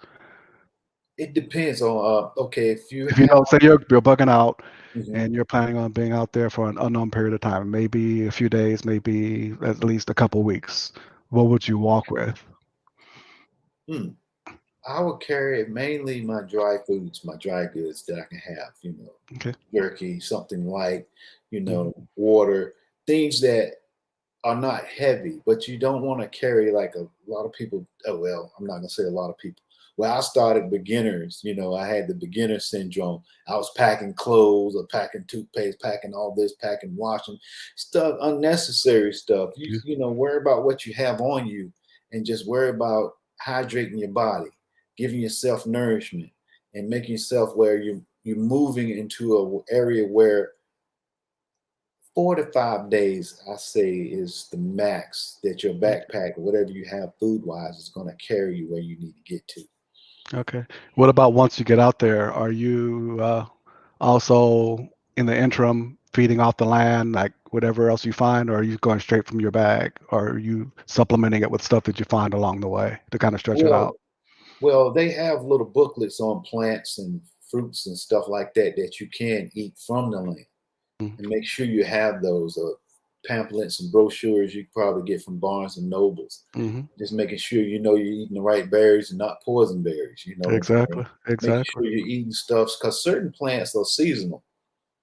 It depends on okay, if you If you have. say you're bugging out Mhm. and you're planning on being out there for an unknown period of time, maybe a few days, maybe at least a couple weeks, what would you walk with? Hmm. I would carry mainly my dry foods, my dry goods that I can have, Okay. jerky, something light, Mhm. water, things that are not heavy, but you don't want to carry like a lot of people. Oh, well, I'm not going to say a lot of people. Well, I started beginners, I had the beginner syndrome. I was packing clothes or packing toothpaste, packing all this, packing washing stuff, unnecessary stuff. Yeah. Worry about what you have on you and just worry about hydrating your body, giving yourself nourishment and making yourself where you're moving into an area where 4 to 5 days, I say, is the max that your backpack or whatever you have food wise is going to carry you where you need to get to. Okay. What about once you get out there? Are you also in the interim feeding off the land, like whatever else you find, or are you going straight from your bag, or are you supplementing it with stuff that you find along the way to kind of stretch it Well, out? well, they have little booklets on plants and fruits and stuff like that that you can eat from the land, and make sure you have those pamphlets and brochures you probably get from Barnes and Nobles. Mm-hmm. Just making sure you're eating the right berries and not poison berries. Exactly. Making Exactly. sure you're eating stuff because certain plants are seasonal.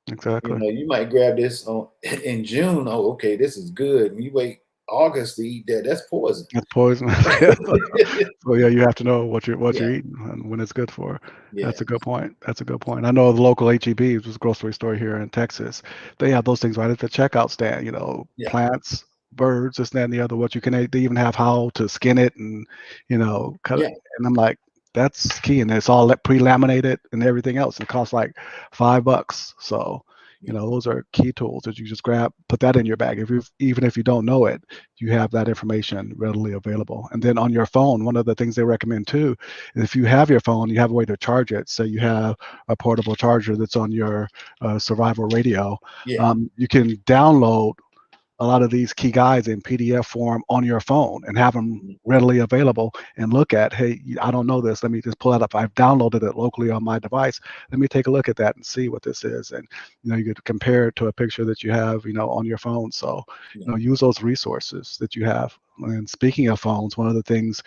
Exactly. You might grab this on in June. Oh, okay, this is good. And you wait August to eat that. That's poison. It's poison. Yeah. So yeah, you have to know what Yeah, you're eating and when it's good for. yeah, That's a good point. That's a good point. I know the local HEB, which is a grocery store here in Texas, they have those things right at the checkout stand. yeah, Plants, birds, this, that, and the other. What you can eat. They even have how to skin it and cut it. yeah, And I'm like, that's key, and it's all pre-laminated and everything else. It costs like $5. So yeah, those are key tools that you just grab, put that in your bag. Even if you don't know it, you have that information readily available. And then on your phone, one of the things they recommend too is if you have your phone, you have a way to charge it. So you have a portable charger that's on your survival radio. yeah. You can download a lot of these key guides in PDF form on your phone and have them readily available and look at, hey, I don't know this. Let me just pull it up. I've downloaded it locally on my device. Let me take a look at that and see what this is. And, you could compare it to a picture that you have, on your phone. So, use those resources that you have. And speaking of phones, one of the things,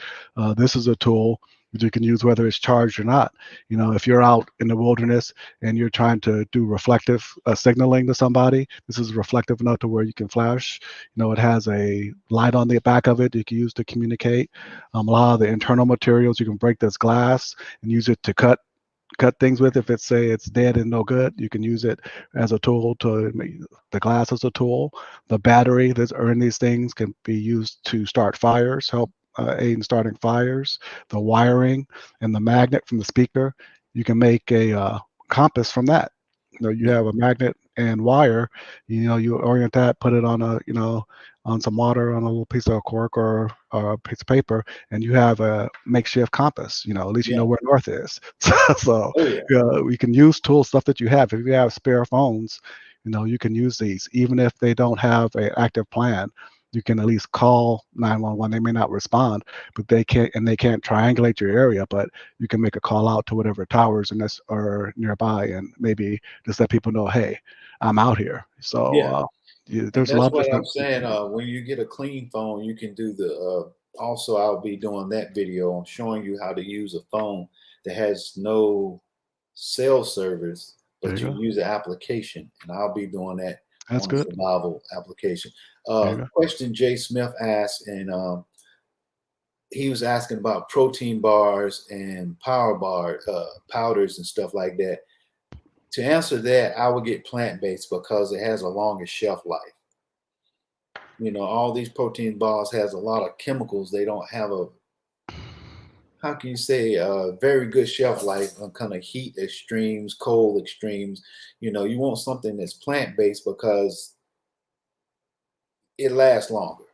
this is a tool that you can use whether it's charged or not. If you're out in the wilderness and you're trying to do reflective signaling to somebody, this is reflective enough to where you can flash. It has a light on the back of it you can use to communicate. A lot of the internal materials, you can break this glass and use it to cut things with. If it's dead and no good, you can use it as a tool to make the glass as a tool. The battery that's in these things can be used to start fires, help aid in starting fires. The wiring and the magnet from the speaker, you can make a compass from that. You have a magnet and wire, you orient that, put it on on some water, on a little piece of cork or a piece of paper, and you have a makeshift compass. At least you know where north is. So we can use tools, stuff that you have. If you have spare phones, you can use these, even if they don't have an active plan. You can at least call 911. They may not respond, but they can't triangulate your area, but you can make a call out to whatever towers are nearby and maybe just let people know, hey, I'm out here. So there's a that's lot of what I'm different. saying. When you get a clean phone, you can do the. Also, I'll be doing that video on showing you how to use a phone that has no cell service, There but you you go. use the application, and I'll be doing that That's on a good. survival application. There you go. Question Jay Smith asked, and he was asking about protein bars and power bar powders and stuff like that. To answer that, I would get plant-based because it has a longer shelf life. All these protein bars has a lot of chemicals. They don't have how can you say, a very good shelf life on kind of heat extremes, cold extremes. You want something that's plant-based because it lasts longer.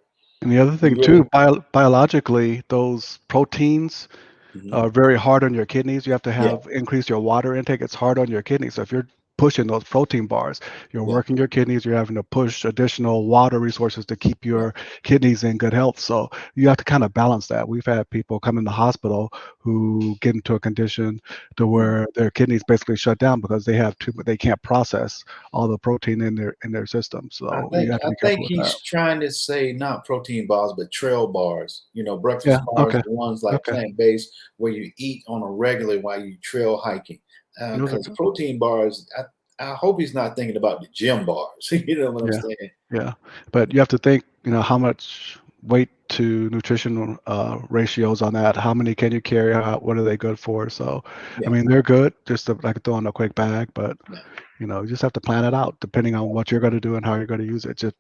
And the other thing You too, really, biologically, those proteins Mhm. very hard on your kidneys. You have to Yeah, have increase your water intake. It's hard on your kidneys. So if you're pushing those protein bars, you're yeah, working your kidneys. You're having to push additional water resources to keep yeah. your kidneys in good health. So you have to kind of balance that. We've had people come in the hospital who get into a condition to Mhm. where their kidneys basically shut down because they can't process all the protein in their system. I So you think have to I be think careful with that. he's trying to say not protein bars, but trail bars. Yeah. Breakfast bars, Okay. the ones like Okay. plant-based where you eat on a regular while you trail hiking. Those are Because good. protein bars, I hope he's not thinking about the gym bars. You know what I'm Yeah. saying? Yeah, but you have to think, how much weight to nutrition ratios on that. How many can you carry? What are they good for? So, I Yeah, mean, they're good just to like throw in a quick bag, but yeah, you just have to plan it out depending on what you're going to do and how you're going to use it. Just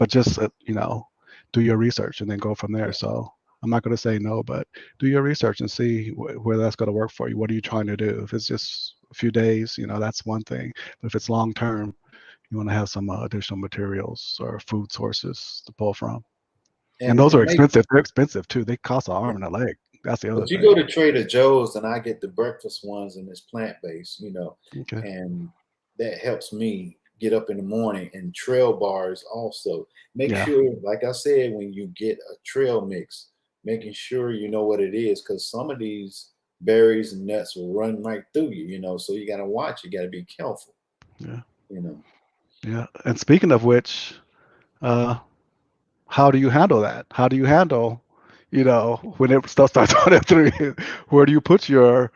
do your research and then go from there. yeah, So I'm not going to say no, but do your research and see where that's going to work for you. What are you trying to do? If it's just a few days, that's one thing. But if it's long term, you want to have some additional materials or food sources to pull from. And those and are make. expensive. They're expensive too. They cost an arm and a leg. That's the other But you go thing. to Trader Joe's and I get the breakfast ones and it's plant-based, Okay. and that helps me get up in the morning. And trail bars also. Make Yeah. sure, like I said, when you get a trail mix, making sure you know what it is, because some of these berries and nuts will run right through you, so you got to watch, you got to be careful, Yeah. you know. Yeah. And speaking of which, uh, how do you handle that? How do you handle, when stuff starts running through you? Where do you put your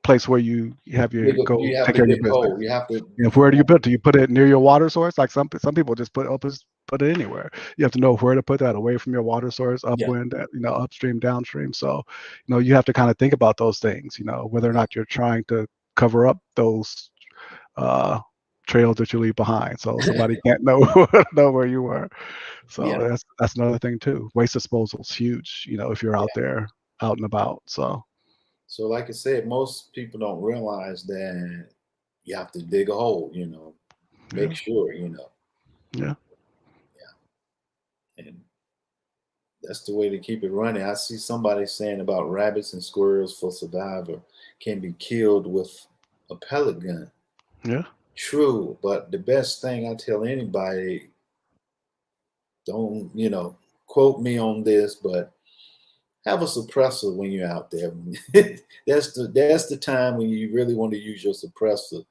place where you have your go You have take to care of your dig a business? hole. You have to, Where do you put? Do you put it near your water source? Like some people just put it anywhere. You have to know where to put that away from your water source, yeah, upwind, upstream, downstream. So, you have to kind of think about those things. Whether or yeah, not you're trying to cover up those uh, trails that you leave behind, so somebody can't know know where you were. So yeah. that's another thing too. Waste disposal is huge. If you're out there out and about. So So, like I said, most people don't realize that you have to dig a hole. Make yeah, sure. yeah, And that's the way to keep it running. I see somebody saying about rabbits and squirrels for survival can be killed with a pellet gun. yeah. True, but the best thing I tell anybody, don't, quote me on this, but have a suppressor when you're out there. That's the time when you really want to use your suppressor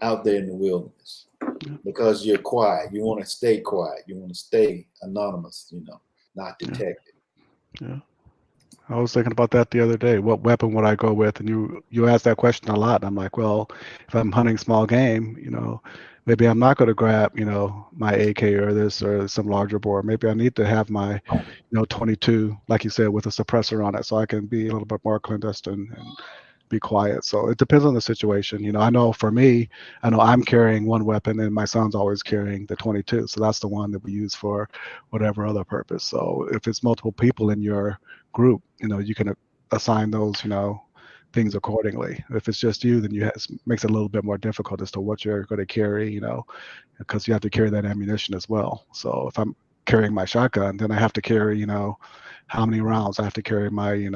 out there in the wilderness, because you're quiet. You want to stay quiet. You want to stay anonymous, not Yeah. detected. Yeah. I was thinking about that the other day. What weapon would I go with? And you asked that question a lot. I'm like, well, if I'm hunting small game, maybe I'm not going to grab, my AK or this or some larger bore. Maybe I need to have my, 22, like you said, with a suppressor on it, so I can be a little bit more clandestine and be quiet. So it depends on the situation. I know for me, I know I'm carrying one weapon and my son's always carrying the 22. So that's the one that we use for whatever other purpose. So if it's multiple people in your group, you can assign those, things accordingly. If it's just you, then makes it a little bit more difficult as to what you're going to carry, because you have to carry that ammunition as well. So if I'm carrying my shotgun, then I have to carry, how many rounds I have to carry my,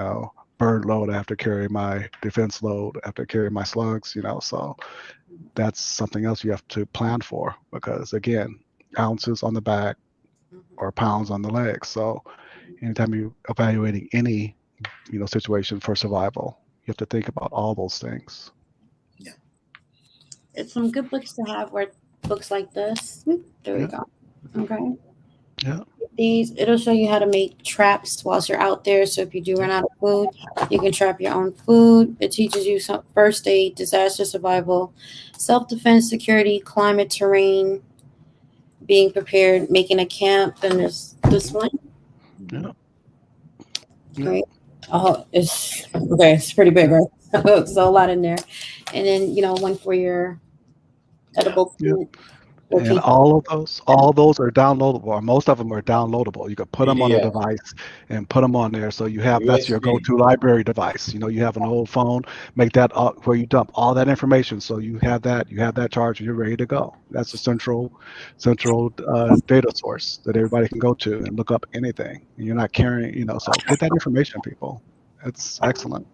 bird load, I have to carry my defense load, I have to carry my slugs, so that's something else you have to plan for, because again, ounces on the back or pounds on the legs. So anytime you're evaluating any, situation for survival, you have to think about all those things. Yeah. It's some good books to have, where books like this. There we go. Okay. Yeah. It'll show you how to make traps whilst you're out there. So if you do run out of food, you can trap your own food. It teaches you some first aid, disaster survival, self-defense, security, climate, terrain, being prepared, making a camp. Then there's this one. Yeah. Right. Oh, it's okay. It's pretty big, right? There's a lot in there. And then, one for your edible food. And all those are downloadable, or most of them are downloadable. You can put them on a Yeah. device and put them on there. So that's your USB. go-to library device. You have an old phone, make that where you dump all that information. So you have that charge, and you're ready to go. That's a central data source that everybody can go to and look up anything. And you're not carrying, so get that information, people. It's excellent.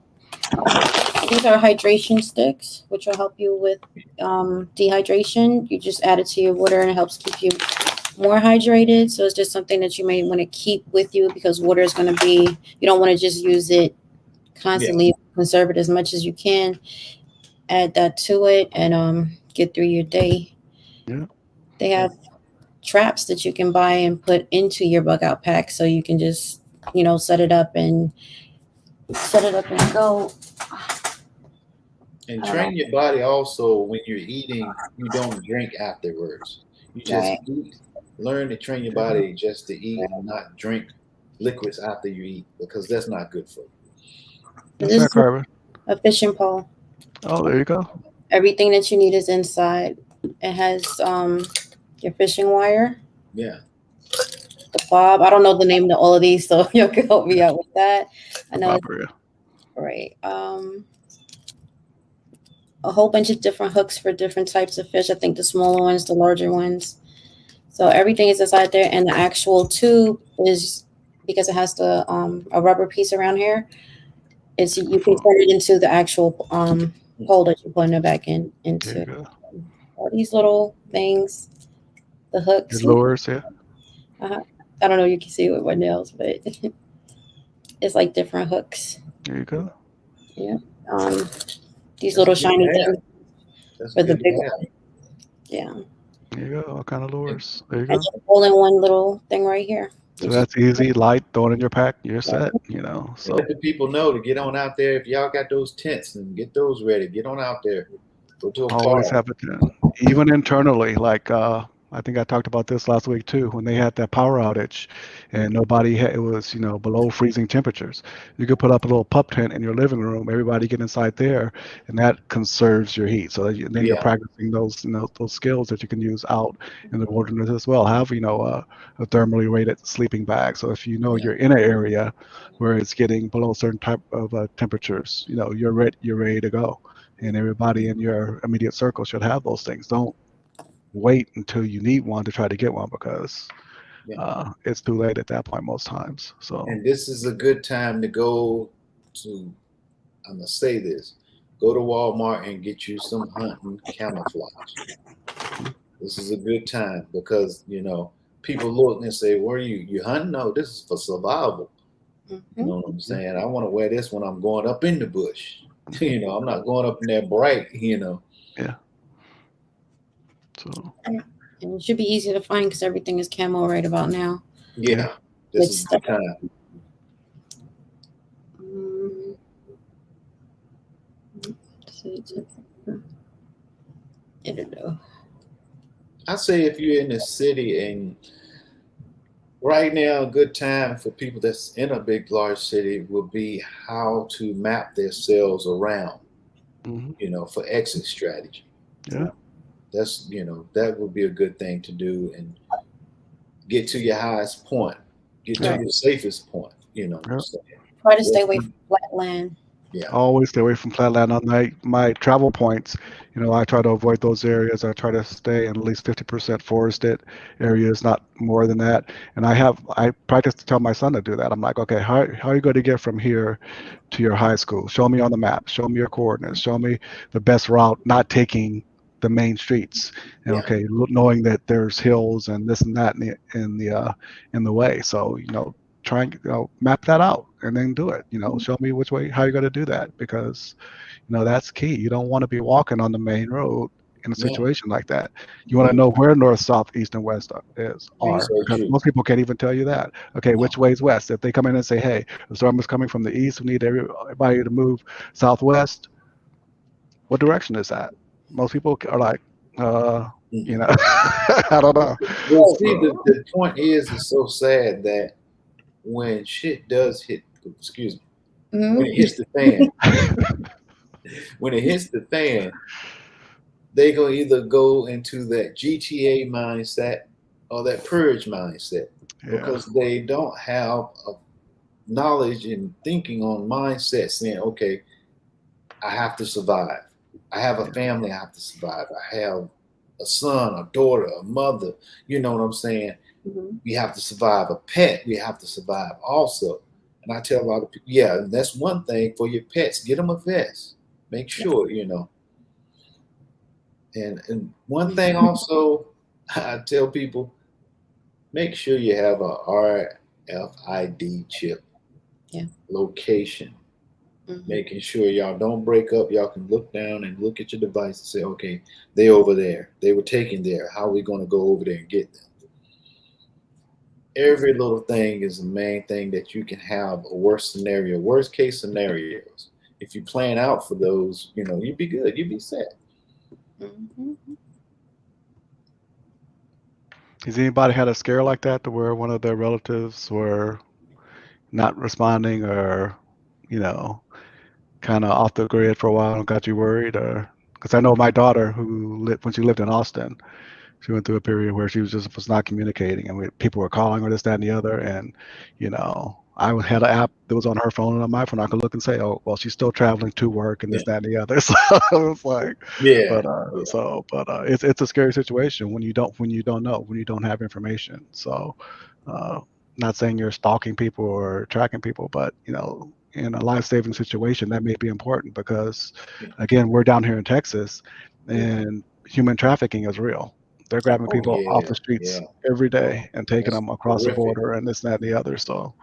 These are hydration sticks, which will help you with dehydration. You just add it to your water, and it helps keep you more hydrated. So it's just something that you may want to keep with you, because water is going to be, you don't want to just use it constantly. Conserve it as much as you can. Add that to it and get through your day. Yeah. They have traps that you can buy and put into your bug out pack, so you can just, set it up and go. And train your body also when you're eating, you don't drink afterwards. You just eat. Learn to train your body just to eat and not drink liquids after you eat, because that's not good for you. What's that, Carver? A fishing pole. Oh, there you go. Everything that you need is inside. It has your fishing wire. Yeah. The bob. I don't know the name of all of these, so you can help me out with that. I know. Right. A whole bunch of different hooks for different types of fish. I think the smaller ones, the larger ones. So everything is inside there, and the actual tube is, because it has the a rubber piece around here. You can turn it into the actual hole that you're putting it back into. All these little things, the hooks. Your lures, yeah. I don't know if you can see it with my nails, but it's like different hooks. There you go. Yeah. These little shiny things for the big one. Yeah. There you go. All kind of lures. There you go. Just all in one little thing right here. So that's easy, light, throw it in your pack, you're set, So let the people know to get on out there. If y'all got those tents, and get those ready. Get on out there. Go to a always park. have a tent. Even internally, like I think I talked about this last week too, when they had that power outage and it was, below freezing temperatures. You could put up a little pup tent in your living room, everybody get inside there, and that conserves your heat. So then you're practicing those, those skills that you can use out in the wilderness as well. Have, a thermally rated sleeping bag. So if you're in an area where it's getting below certain type of temperatures, you're ready to go. And everybody in your immediate circle should have those things. Don't wait until you need one to try to get one, because it's too late at that point most times. So, and this is a good time to go to, I'm gonna say this, go to Walmart and get you some hunting camouflage. This is a good time because, people look and say, "Where are you hunting?" No, this is for survival. You know what I'm saying? I want to wear this when I'm going up in the bush. I'm not going up in there bright. Yeah. So. And it should be easy to find because everything is camo right about now. Yeah, this is the time. I don't know. I say if you're in the city and right now, a good time for people that's in a big, large city would be how to map themselves around, for exit strategy. Yeah. That's, that would be a good thing to do and get to your highest point, get to your safest point, Try to stay away from flat land. Yeah. Always stay away from flatland. On my travel points, I try to avoid those areas. I try to stay in at least 50% forested areas, not more than that. And I practice to tell my son to do that. I'm like, okay, how are you going to get from here to your high school? Show me on the map. Show me your coordinates. Show me the best route, not taking the main streets. And okay, knowing that there's hills and this and that in the way. So try and map that out and then do it. Show me which way, how you're going to do that, because that's key. You don't want to be walking on the main road in a situation like that. You want to know where north, south, east, and west are, because most people can't even tell you that. Okay, which way is west? If they come in and say, hey, the storm is coming from the east, we need everybody to move southwest, what direction is that? Most people are like, I don't know. Well, see, the point is, it's so sad that when shit does hit, when it hits the fan, they gonna either go into that GTA mindset or that purge mindset because they don't have a knowledge and thinking on mindset saying, okay, I have to survive. I have a family I have to survive. I have a son, a daughter, a mother. You know what I'm saying? We have to survive. A pet, we have to survive also. And I tell a lot of people, that's one thing for your pets. Get them a vest. Make sure, And one thing also, I tell people, make sure you have a RFID chip location. Making sure y'all don't break up. Y'all can look down and look at your device and say, okay, they over there. They were taken there. How are we going to go over there and get them? Every little thing is the main thing that you can have a worst case scenarios. If you plan out for those, you'd be good. You'd be set. Has anybody had a scare like that to where one of their relatives were not responding or, kind of off the grid for a while and got you worried? Or because I know my daughter when she lived in Austin, she went through a period where she was not communicating, and people were calling her this, that, and the other. And I had an app that was on her phone and on my phone. I could look and say, oh, well, she's still traveling to work and this, that, and the other. So it was like, it's a scary situation when you don't know, when you don't have information. So, not saying you're stalking people or tracking people, but in a life-saving situation, that may be important because, again, we're down here in Texas, and human trafficking is real. They're grabbing people off the streets every day and taking them across the border and this, that, and the other. So,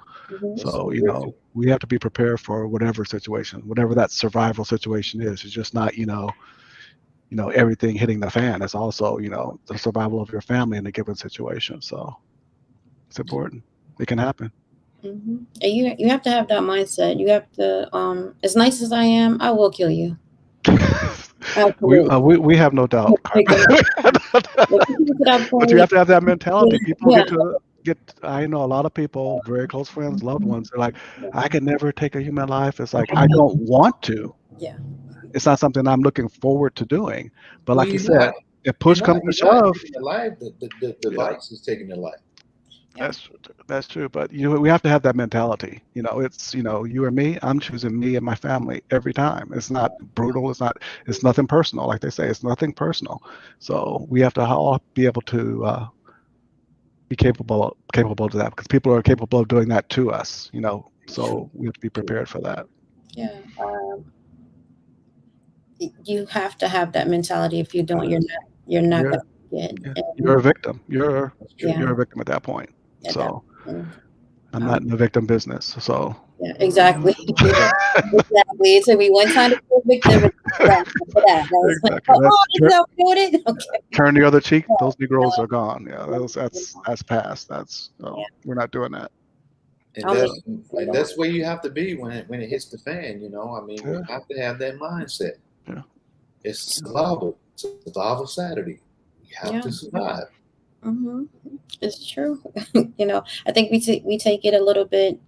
we have to be prepared for whatever situation, whatever that survival situation is. It's just not, everything hitting the fan. It's also, the survival of your family in a given situation. So it's important. It can happen. And you have to have that mindset. You have to, as nice as I am, I will kill you. We have no doubt. But you have to have that mentality. People I know a lot of people, very close friends, loved ones, they're like, I could never take a human life. It's like, I don't want to. Yeah. It's not something I'm looking forward to doing. But like you said, if push comes to shove, the device is taking your life. That's true. But we have to have that mentality. It's you or me. I'm choosing me and my family every time. It's not brutal. It's nothing personal. Like they say, it's nothing personal. So we have to all be able to be capable of that, because people are capable of doing that to us. So we have to be prepared for that. Yeah. you have to have that mentality. If you don't, you're not You're, gonna get. yeah, And, you're a victim. You're yeah, a victim at that point. at that So point. I'm not in the victim business. So Yeah, exactly. Exactly. It took me one time to be a victim and for that. I was like, exactly. oh, this is how we're doing it. Okay. Turn the other cheek. Yeah, Those Negroes no, are gone. Yeah, that's past. That's yeah. we're not doing that. And Only that's where you have to be when it hits the fan. I mean, Yeah, you have to have that mindset. yeah. It's survival Saturday. You have yeah. to survive. It's true. I think we take it a little bit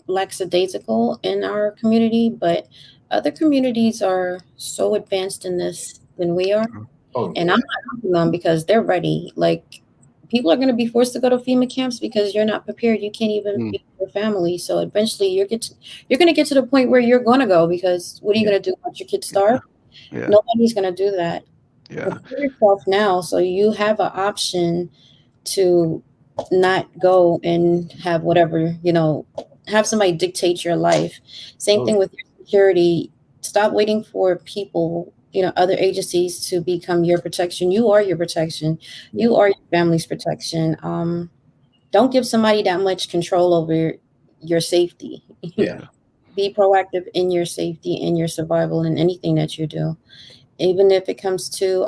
lackadaisical in our community, but other communities are so advanced in this than we are. Oh And yeah, I'm not helping them because they're ready. Like, people are going to be forced to go to FEMA camps because you're not prepared. You can't even Mm, feed your family. So eventually you're going to get to the point where you're going to go, because what are you yeah. going to do? Let your kids starve? yeah, Nobody's going to do that. yeah. Prepare yourself now so you have an option to not go and have whatever, have somebody dictate your life. Same Oh thing yeah. with your security. Stop waiting for people, other agencies to become your protection. You are your protection. Yeah. You are your family's protection. Don't give somebody that much control over your safety. Yeah. Be proactive in your safety, in your survival, in anything that you do. Even if it comes to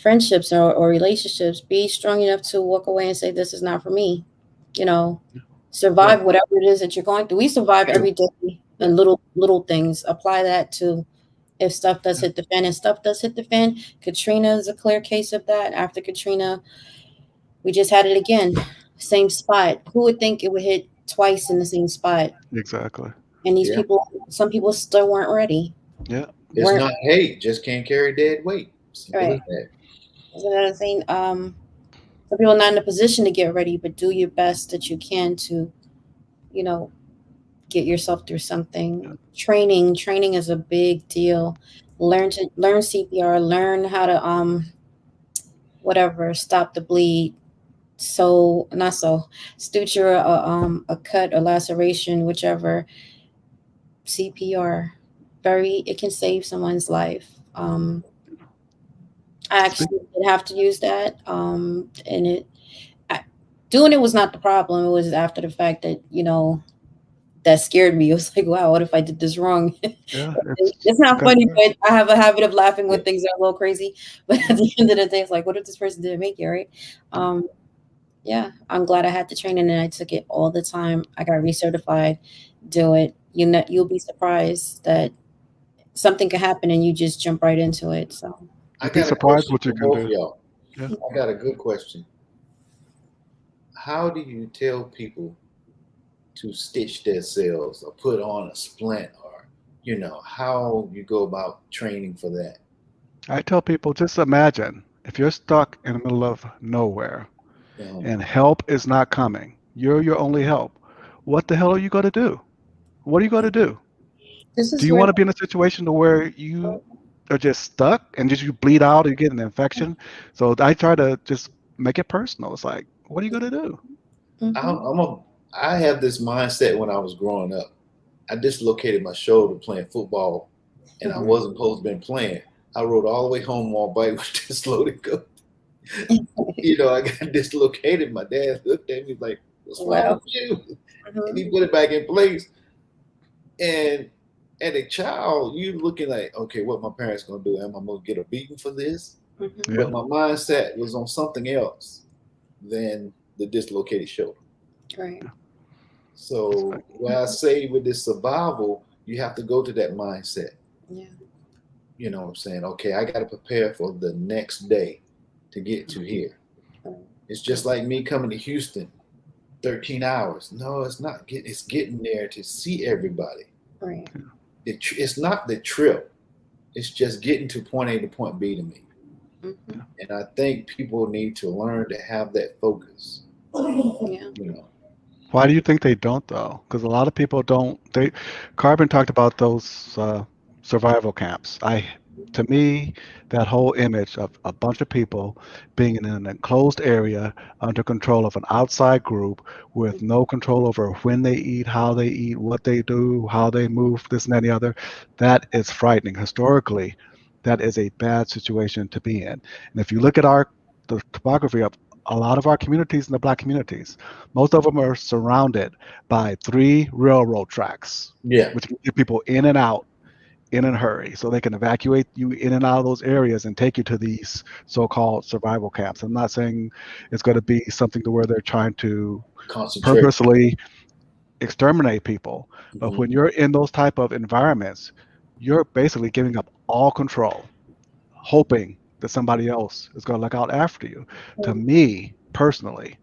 friendships or relationships, be strong enough to walk away and say, this is not for me. You know, Right. survive whatever it is that you're going through. We survive True. every day, Yeah. and little things. Apply that to if stuff does hit the fan, and stuff does hit the fan. Katrina is a clear case of that. After Katrina, we just had it again. Same spot. Who would think it would hit twice in the same spot? Exactly. And Yeah. some people still weren't ready. Yeah. It's Weren't not hate, just can't carry dead weight. Simple right. as that. That's another thing. Some people are not in a position to get ready, but do your best that you can to, you know, get yourself through something. Training is a big deal. Learn CPR, learn how to whatever, stop the bleed. So not so suture, a cut, a laceration, whichever. CPR, it can save someone's life. I Speak, actually did have to use that, and doing it was not the problem. It was after the fact that that scared me. It was like, wow, what if I did this wrong? yeah. It's not Got funny, there. but I have a habit of laughing when Yeah. things are a little crazy. But at the end of the day, it's like, what if this person didn't make it, right? Yeah, I'm glad I had the training and I took it all the time. I got recertified. Do it. You'll be surprised that something could happen and you just jump right into it. So I You'd be got a surprised question what you for can both of do. y'all. Yeah. I got a good question. How do you tell people to stitch themselves or put on a splint, or how you go about training for that? I tell people, just imagine if you're stuck in the middle of nowhere and help is not coming. You're your only help. What the hell are you going to do? What are you going to do? this Do is you where want to be in a situation to where you are just stuck and just you bleed out and get an infection? So I try to just make it personal. It's like, what are you going to do? I have this mindset when I was growing up. I dislocated my shoulder playing football, and I wasn't supposed to been playing. I rode all the way home on my bike with dislocated go. I got dislocated. My dad looked at me like, "What's wrong wow. with you?" And Mhm. he put it back in place. And as a child, you looking like, okay, what my parents gonna do? Am I gonna get a beating for this? Mhm. Yeah. But my mindset was on something else than the dislocated shoulder. Right. It's So like, when I say with this survival, you have to go to that mindset. Yeah. You know what I'm saying? Okay, I got to prepare for the next day to get to here. Right. It's just like me coming to Houston, 13 hours. No, it's not. It's getting there to see everybody. Right. It's not the trip. It's just getting to point A to point B to me. Mhm. And I think people need to learn to have that focus. Yeah. You know, why do you think they don't though? Because a lot of people don't. Carbon talked about those survival camps. I To me, that whole image of a bunch of people being in an enclosed area under control of an outside group with no control over when they eat, what they do, how they move, this and that and the other, that is frightening. Historically, that is a bad situation to be in. And if you look at the topography of a lot of our communities in the Black communities, most of them are surrounded by 3 railroad tracks, Yeah. which can get people in and out in a hurry, so they can evacuate you in and out of those areas and take you to these so-called survival camps. I'm not saying it's going to be something to where they're trying to Concentrate. purposely exterminate people, but Mhm. when you're in those type of environments, you're basically giving up all control, hoping that somebody else is going to look out after you. To me personally,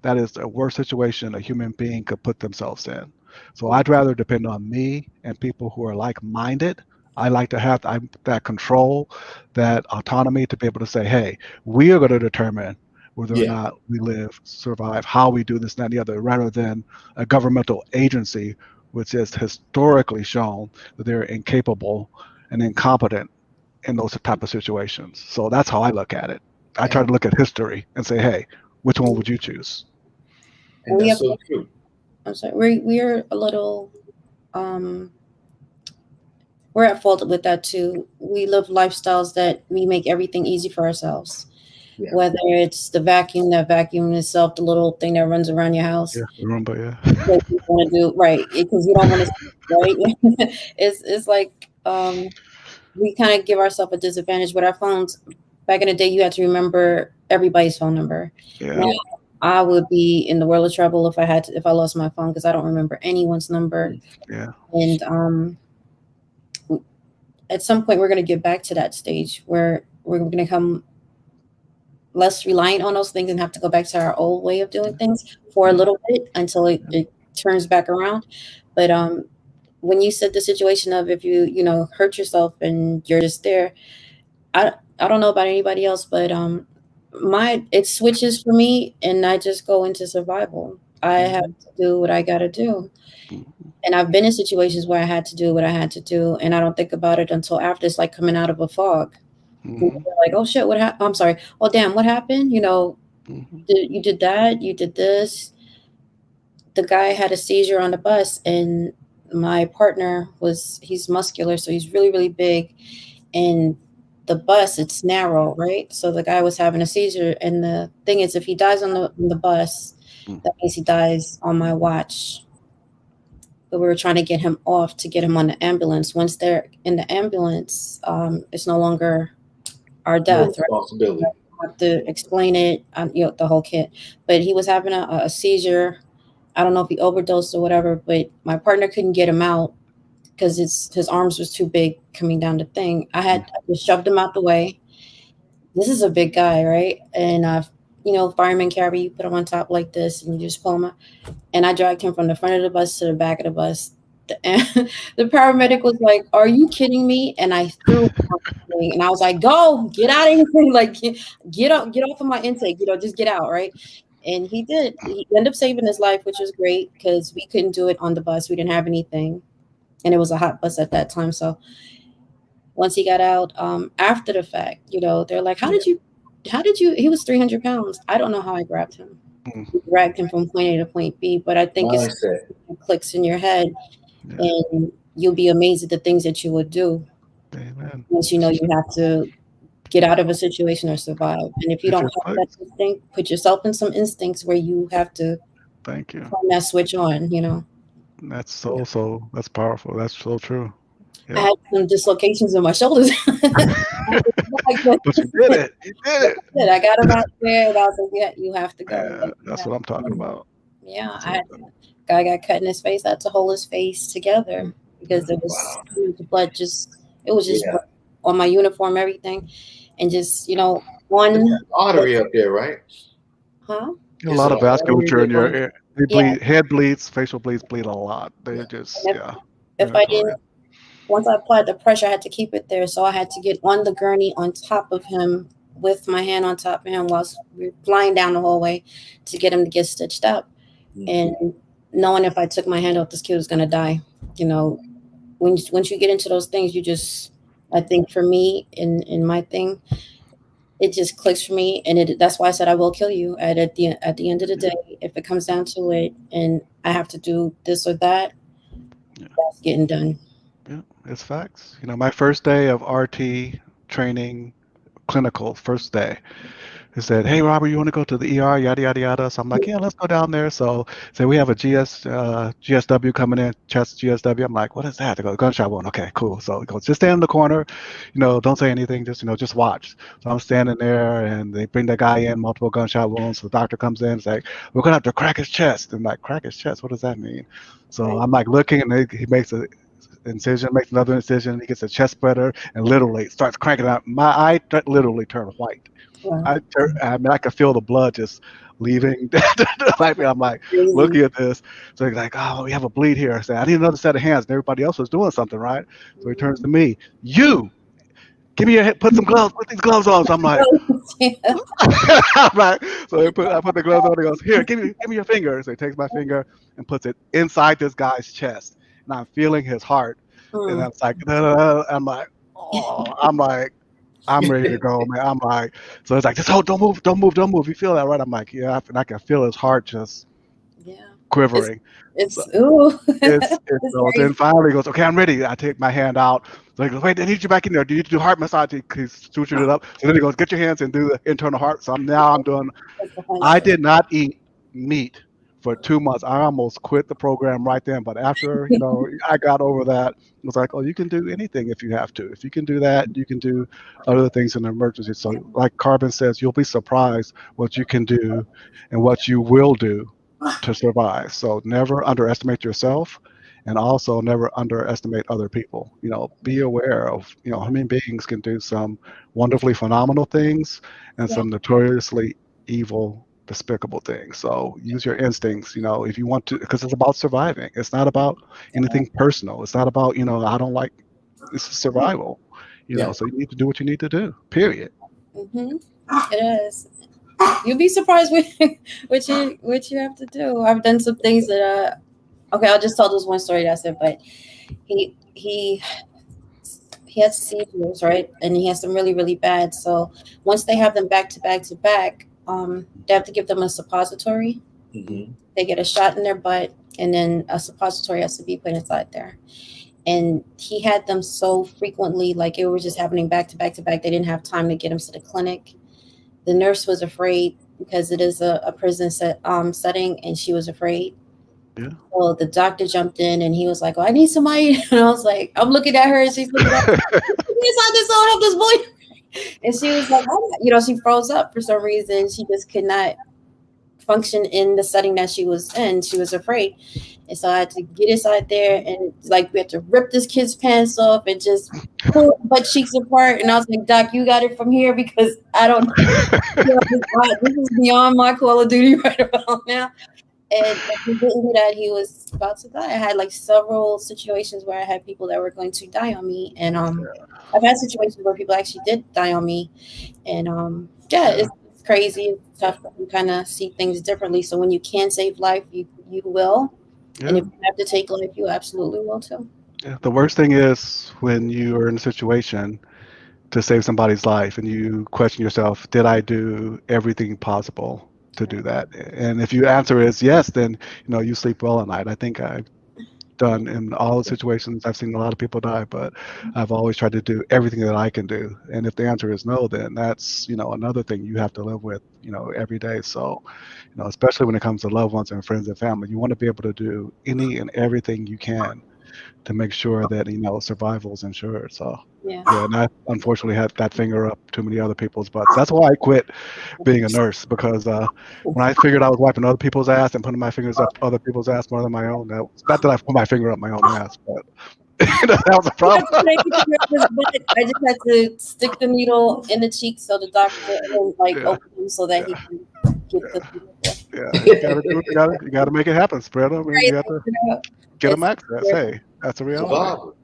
that is the worst situation a human being could put themselves in. So I'd rather depend on me and people who are like-minded. I like to have that control, that autonomy to be able to say, hey, we are going to determine whether or Yeah. not we live, survive, how we do this, and that, and the other, rather than a governmental agency which has historically shown that they're incapable and incompetent in those type of situations. So that's how I look at it. I try And to look at history and say, hey, which one would you choose? and We that's have, so true. I'm sorry, we're a little, um, we're at fault with that too. We live lifestyles that we make everything easy for ourselves. Yeah. Whether it's the vacuum, that vacuum itself, the little thing that runs around your house, Yeah, remember, yeah. what you want to do, right? Because you don't want to, right? It's like we kind of give ourselves a disadvantage with our phones. Back in the day, you had to remember everybody's phone number. Yeah. Now, I would be in the world of trouble if I lost my phone because I don't remember anyone's number. Yeah. And at some point, we're going to get back to that stage where we're going to become less reliant on those things and have to go back to our old way of doing things for a little bit until it turns back around. But when you said the situation of if you hurt yourself and you're just there, I don't know about anybody else, but my it switches for me and I just go into survival. I have to do what I got to do. Mhm. And I've been in situations where I had to do what I had to do, and I don't think about it until after. It's like coming out of a fog. You're Mhm. like, oh shit, what happened? I'm sorry. Oh damn, what happened? Mhm. You did that, you did this. The guy had a seizure on the bus, and my partner he's muscular, so he's really, really big. And the bus, it's narrow, right? So the guy was having a seizure. And the thing is, if he dies on the bus, Mhm. that means he dies on my watch. But we were trying to get him off to get him on the ambulance. Once they're in the ambulance, it's no longer our Your death, right? responsibility. Have to explain it, the whole kit. But he was having a seizure. I don't know if he overdosed or whatever, but my partner couldn't get him out because his arms was too big coming down the thing. I just shoved him out the way. This is a big guy, right? And firemen carry you, put him on top like this, and you just pull him out. And I dragged him from the front of the bus to the back of the bus. The paramedic was like, "Are you kidding me?" And I threw him off the thing, and I was like, "Go, get out of here! Like, get off of my intake. Just get out, right?" And he did. He ended up saving his life, which was great because we couldn't do it on the bus. We didn't have anything, and it was a hot bus at that time. So once he got out, after the fact, they're like, how did you, he was 300 pounds. I don't know how I grabbed him. Mhm. We dragged him from point A to point B, but I think it's Mindset. clicks in your head Yeah. and you'll be amazed at the things that you would do Amen. once you know you have to get out of a situation or survive. And if you It don't just have that clicks. instinct, put yourself in some instincts where you have to Thank you. turn that switch on. That's Yeah. that's powerful. That's so true. I Yeah. had some dislocations in my shoulders. But you did it. You did it. I got him out there, and I was like, "Yeah, you have to go." Yeah, that's what I'm talking about. Yeah, That's I what had guy got cut in his face. I had to hold his face together because it was Wow. the blood it was just Yeah. blood on my uniform, everything, and just It's one, an artery up there, right? huh? you know, a It's lot an of artery vasculature that in your runs. ear. They Yeah, bleed, head bleeds, facial bleeds bleed a lot. They Yeah. just, and yeah, if very I didn't, notorious. once I applied the pressure, I had to keep it there. So I had to get on the gurney on top of him with my hand on top of him whilst we were flying down the hallway to get him to get stitched up. Mhm. And knowing if I took my hand off, this kid was gonna die. You know, once you get into those things, I think for me, in my thing, it just clicks for me, and that's why I said I will kill you at the end of the day. If it comes down to it, and I have to do this or that, Yeah. that's getting done. Yeah, it's facts. My first day of RT training, clinical, first day. He said, "Hey, Robert, you want to go to the ER? Yada yada yada." So I'm like, "Yeah, let's go down there." So say we have a GSW coming in, chest GSW. I'm like, "What is that?" They go, "Gunshot wound." Okay, cool. So he goes, "Just stand in the corner, don't say anything. Just watch." So I'm standing there, and they bring the guy in, multiple gunshot wounds. So the doctor comes in, and like, "We're gonna have to crack his chest." And like, crack his chest? What does that mean? So Right. I'm like looking, and he makes a incision, makes another incision. He gets a chest spreader, and literally starts cranking out. My eye literally turned white. Wow. I mean, I could feel the blood just leaving. Like, I'm like Crazy. looking at this. So he's like, "Oh, we have a bleed here." I said, "I need another set of hands." And everybody else was doing something, right? So he turns to me, "You, give me put some gloves, put these gloves on." So I'm like, Yeah. I'm like, so I put the gloves on. He goes, "Here, give me your finger." So he takes my finger and puts it inside this guy's chest. And I'm feeling his heart. And Mm. I'm like, I'm like, oh, I'm ready to go, man. I'm like, so it's like, just hold, don't move, don't move, don't move. You feel that, right? I'm like, yeah, and I can feel his heart just Yeah. It's quivering. So ooh. it's It's so then crazy. finally he goes, "Okay, I'm ready." I take my hand out. So he goes, "Wait, I need you back in there. Do you need to do heart massage?" He's sutured it up. So then he goes, "Get your hands and do the internal heart." So I'm doing. That's the funny I story. did not eat meat for 2 months. I almost quit the program right then. But after, I got over that. It was like, oh, you can do anything if you have to. If you can do that, you can do other things in an emergency. So, like Carbon says, you'll be surprised what you can do and what you will do to survive. So, never underestimate yourself. And also never underestimate other people. Be aware of, human beings can do some wonderfully phenomenal things and Yeah. some notoriously evil, despicable things. So use your instincts, if you want to, because it's about surviving. It's not about anything personal. It's not about, I don't like, it's survival, Yeah. so you need to do what you need to do, period. Mm-hmm. It is. You'll be surprised with what you have to do. I've done some things that okay, I'll just tell this one story that's it, but he he has seizures, right? And he has them really, really bad. So once they have them back to back to back, they have to give them a suppository. Mm-hmm. They get a shot in their butt, and then a suppository has to be put inside there. And he had them so frequently, like it was just happening back to back to back. They didn't have time to get him to the clinic. The nurse was afraid because it is a prison setting, and she was afraid. Yeah. Well, the doctor jumped in and he was like, "Oh, I need somebody." And I was like, I'm looking at her and she's looking at me. I just don't help this boy. And she was like, oh, she froze up for some reason. She just could not function in the setting that she was in. She was afraid. And so I had to get inside there and like we had to rip this kid's pants off and just pull butt cheeks apart. And I was like, Doc, you got it from here because I don't this is beyond my Call of Duty right about now. And if he didn't do that, he was about to die. I had like several situations where I had people that were going to die on me, and I've had situations where people actually did die on me, and yeah, Yeah. it's crazy. It's tough. You kind of see things differently. So when you can save life, you will, and Yeah. if you have to take life, you absolutely will too. Yeah. The worst thing is when you are in a situation to save somebody's life and you question yourself, did I do everything possible to do that? And if your answer is yes, then you sleep well at night. I think I've done in all the situations. I've seen a lot of people die, but I've always tried to do everything that I can do. And if the answer is no, then that's another thing you have to live with every day. So especially when it comes to loved ones and friends and family, you want to be able to do any and everything you can to make sure that survival is ensured. So Yeah. yeah, and I unfortunately had that finger up too many other people's butts. That's why I quit being a nurse, because when I figured I was wiping other people's ass and putting my fingers up other people's ass more than my own, not that I put my finger up my own ass, but that was a I problem. just had to stick the needle in the cheek so the doctor will like Yeah, open him so that he yeah, can get the yeah. You gotta do what you gotta make it happen, spread them. I mean, you have to get them It's access. Hey, that's a reality. Survival.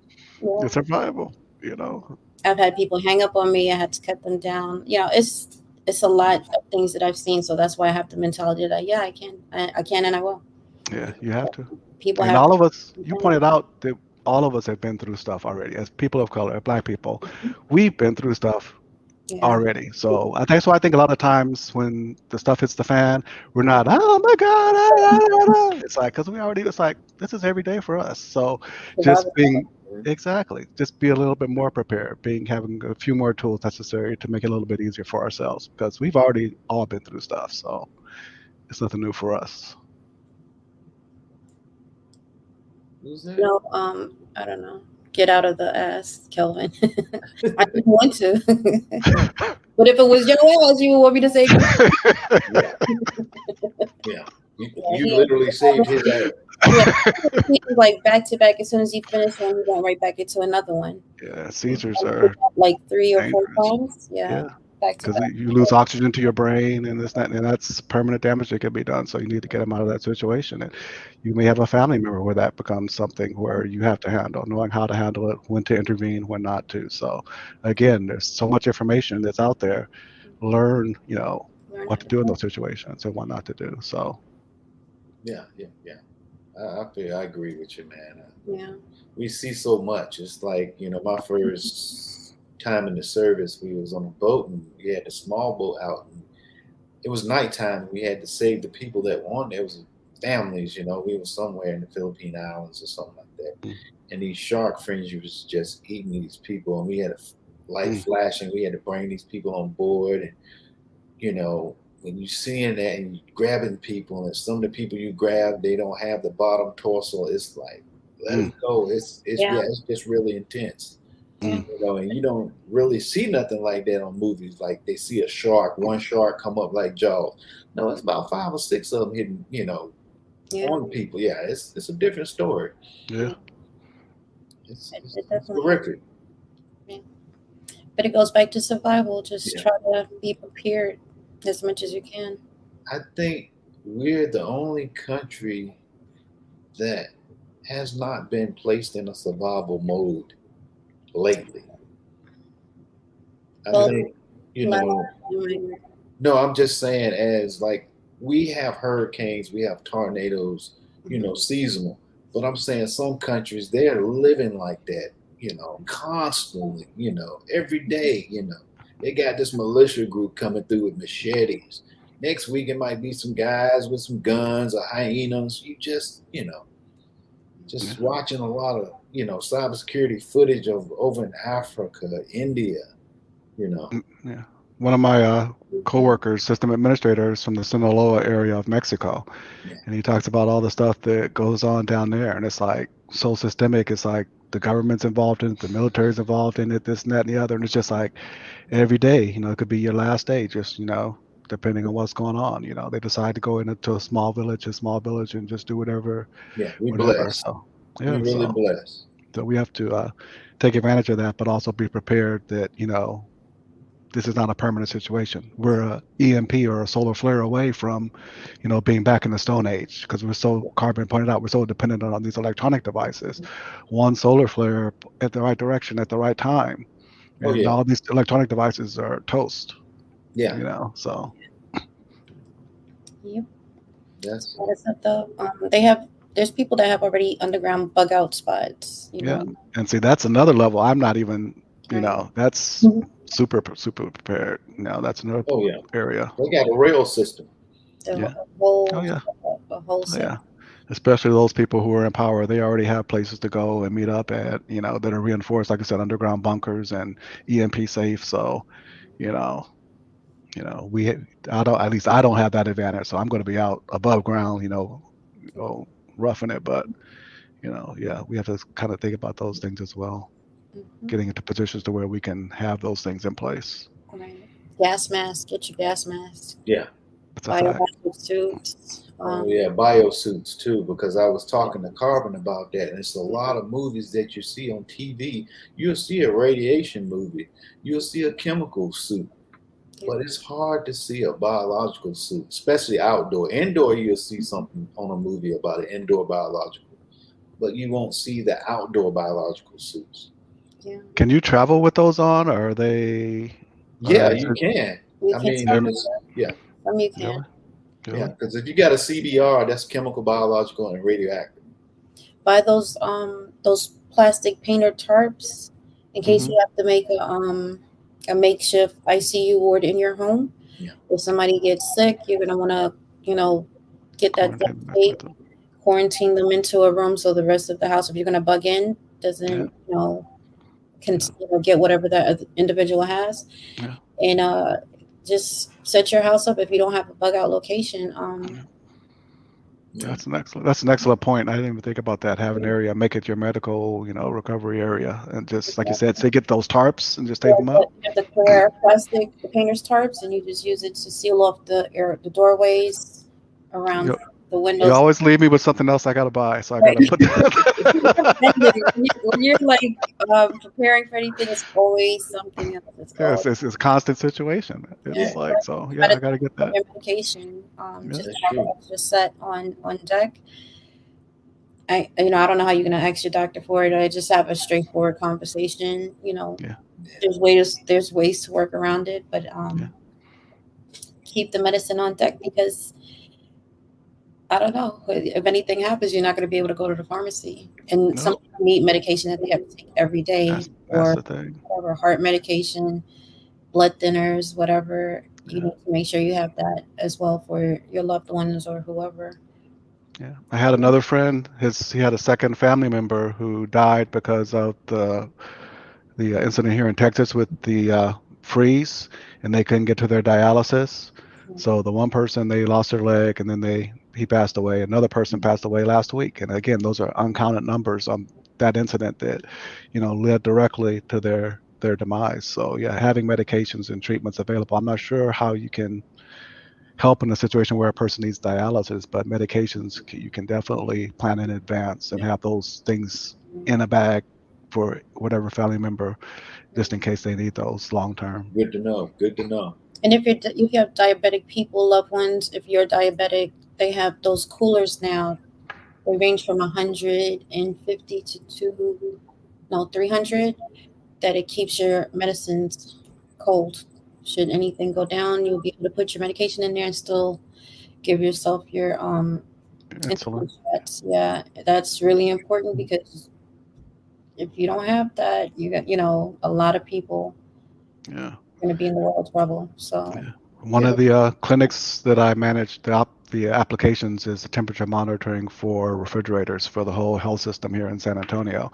yeah. It's survival. You know. I've had people hang up on me. I had to cut them down. It's a lot of things that I've seen. So that's why I have the mentality that I can and I will. Yeah, you have to. People And have all of us, you pointed out that all of us have been through stuff already. As people of color, Black people, we've been through stuff Yeah. already. So that's why I think a lot of times when the stuff hits the fan, we're not, oh my God, it's like, because we already, it's like, this is every day for us. So just being, exactly, just be a little bit more prepared, having a few more tools necessary to make it a little bit easier for ourselves, because we've already all been through stuff. So it's nothing new for us. Who's that? No, I don't know. Get out of the ass, Kelvin. I didn't want to. But if it was your ass, you would want me to say Yeah. You literally saved his ass. Yeah, he was like back to back. As soon as he finished one, he went right back into another one. Yeah, seizures are like 3 or 4 dangerous. times. Yeah. Back to Because back. you lose oxygen to your brain, and that's permanent damage that can be done. So you need to get them out of that situation. And you may have a family member where that becomes something where you have to handle, knowing how to handle it, when to intervene, when not to. So again, there's so much information that's out there. Learn, what to do in those situations and what not to do. So Yeah. I agree with you, man. Yeah. We see so much. It's like, my first time in the service, we was on a boat and we had a small boat out. And it was nighttime. We had to save the people that were on there. It was families, we were somewhere in the Philippine Islands or something like that. And these shark fringes was just eating these people. And we had a light flashing. We had to bring these people on board. And, when you seeing that and you grabbing people, and some of the people you grab, they don't have the bottom torso. It's like, let it go. It's just really intense. And you don't really see nothing like that on movies. Like they see a shark, one shark come up like Jaws. No, it's about 5 or 6 of them hitting, on people. Yeah, it's a different story. Yeah, it's horrific. Yeah. But it goes back to survival. Just try to be prepared as much as you can. I think we're the only country that has not been placed in a survival mode lately. I think, no, I'm just saying, as like we have hurricanes, we have tornadoes, seasonal. But I'm saying some countries, they're living like that, constantly, every day, They got this militia group coming through with machetes. Next week, it might be some guys with some guns or hyenas. You just, just watching a lot of, cybersecurity footage of over in Africa, India, Yeah. One of my coworkers, system administrators from the Sinaloa area of Mexico, and he talks about all the stuff that goes on down there, and it's like so systemic. It's like the government's involved in it, the military's involved in it, this and that and the other, and it's just like every day, it could be your last day, just depending on what's going on. They decide to go into a small village, and just do whatever. Yeah, we're whatever. blessed. So we're really blessed. So we have to take advantage of that, but also be prepared that this is not a permanent situation. We're a EMP or a solar flare away from, being back in the Stone Age, because Carbon pointed out, we're so dependent on these electronic devices. One solar flare at the right direction at the right time, and all these electronic devices are toast. Yeah. So. Yep. Yes. There's people that have already underground bug out spots. Yeah, and see, that's another level. I'm not even. That's super prepared. That's another area. They got a rail system. A whole system. Especially those people who are in power, they already have places to go and meet up at, that are reinforced, like I said, underground bunkers and EMP safe. So, at least I don't have that advantage. So I'm going to be out above ground, roughing it. But, we have to kind of think about those things as well. Getting into positions to where we can have those things in place. Right. Gas mask. Get your gas mask. Yeah. Biosuits. Biosuits too, because I was talking to Carbon about that, and it's a lot of movies that you see on TV. You'll see a radiation movie. You'll see a chemical suit. But it's hard to see a biological suit, especially outdoor. Indoor, you'll see something on a movie about an indoor biological, but you won't see the outdoor biological suits. Yeah. Can you travel with those on, or are they? Yeah, you can. You can. Yeah, because if you got a CBR, that's chemical, biological, and radioactive. Buy those those plastic painter tarps in case Mhm. you have to make a makeshift ICU ward in your home. Yeah. If somebody gets sick, you're gonna want to, get that Quarantine duct back tape, with them. quarantine them into a room so the rest of the house, if you're gonna bug in, doesn't Yeah. can Yeah. get whatever that individual has, Yeah. and just set your house up if you don't have a bug out location. Yeah. Yeah. That's an excellent point. I didn't even think about that. Have an area, make it your medical, recovery area, and just like you said, say get those tarps and just tape them up. You have the clear plastic, the painter's tarps, and you just use it to seal off the doorways around You, the you windows. always leave me with something else I gotta buy, so I Right. gotta put that. When you're like preparing for anything, it's always something else. It's Yes, always it's a constant situation. yeah. It's like so. Try Yeah, to I gotta get that. your medication. Yeah. Just That's have an true. extra set on deck. I don't know how you're gonna ask your doctor for it. I just have a straightforward conversation. Yeah. There's ways to work around it, but Yeah. keep the medicine on deck because I don't know if anything happens, you're not going to be able to go to the pharmacy. And some No, people need medication that they have to take every day, that's or the thing. whatever, heart medication, blood thinners, whatever. You Yeah. need to make sure you have that as well for your loved ones or whoever. Yeah. I had another friend. He had a second family member who died because of the incident here in Texas with the freeze, and they couldn't get to their dialysis. So the one person, they lost their leg, and then he passed away. Another person passed away last week, and again, those are uncounted numbers on that incident that led directly to their demise. So yeah, having medications and treatments available. I'm not sure how you can help in a situation where a person needs dialysis, but medications you can definitely plan in advance and have those things in a bag for whatever family member, just in case they need those long term. Good to know. Good to know. And if you have diabetic people, loved ones, if you're diabetic, they have those coolers now. They range from 150 to 300. That it keeps your medicines cold. Should anything go down, you'll be able to put your medication in there and still give yourself your Insulin. insulin shots. Yeah, that's really important because if you don't have that, you got a lot of people Yeah. going to be in the world trouble. So Yeah. One Yeah. of the clinics that I manage, the applications is the temperature monitoring for refrigerators for the whole health system here in San Antonio.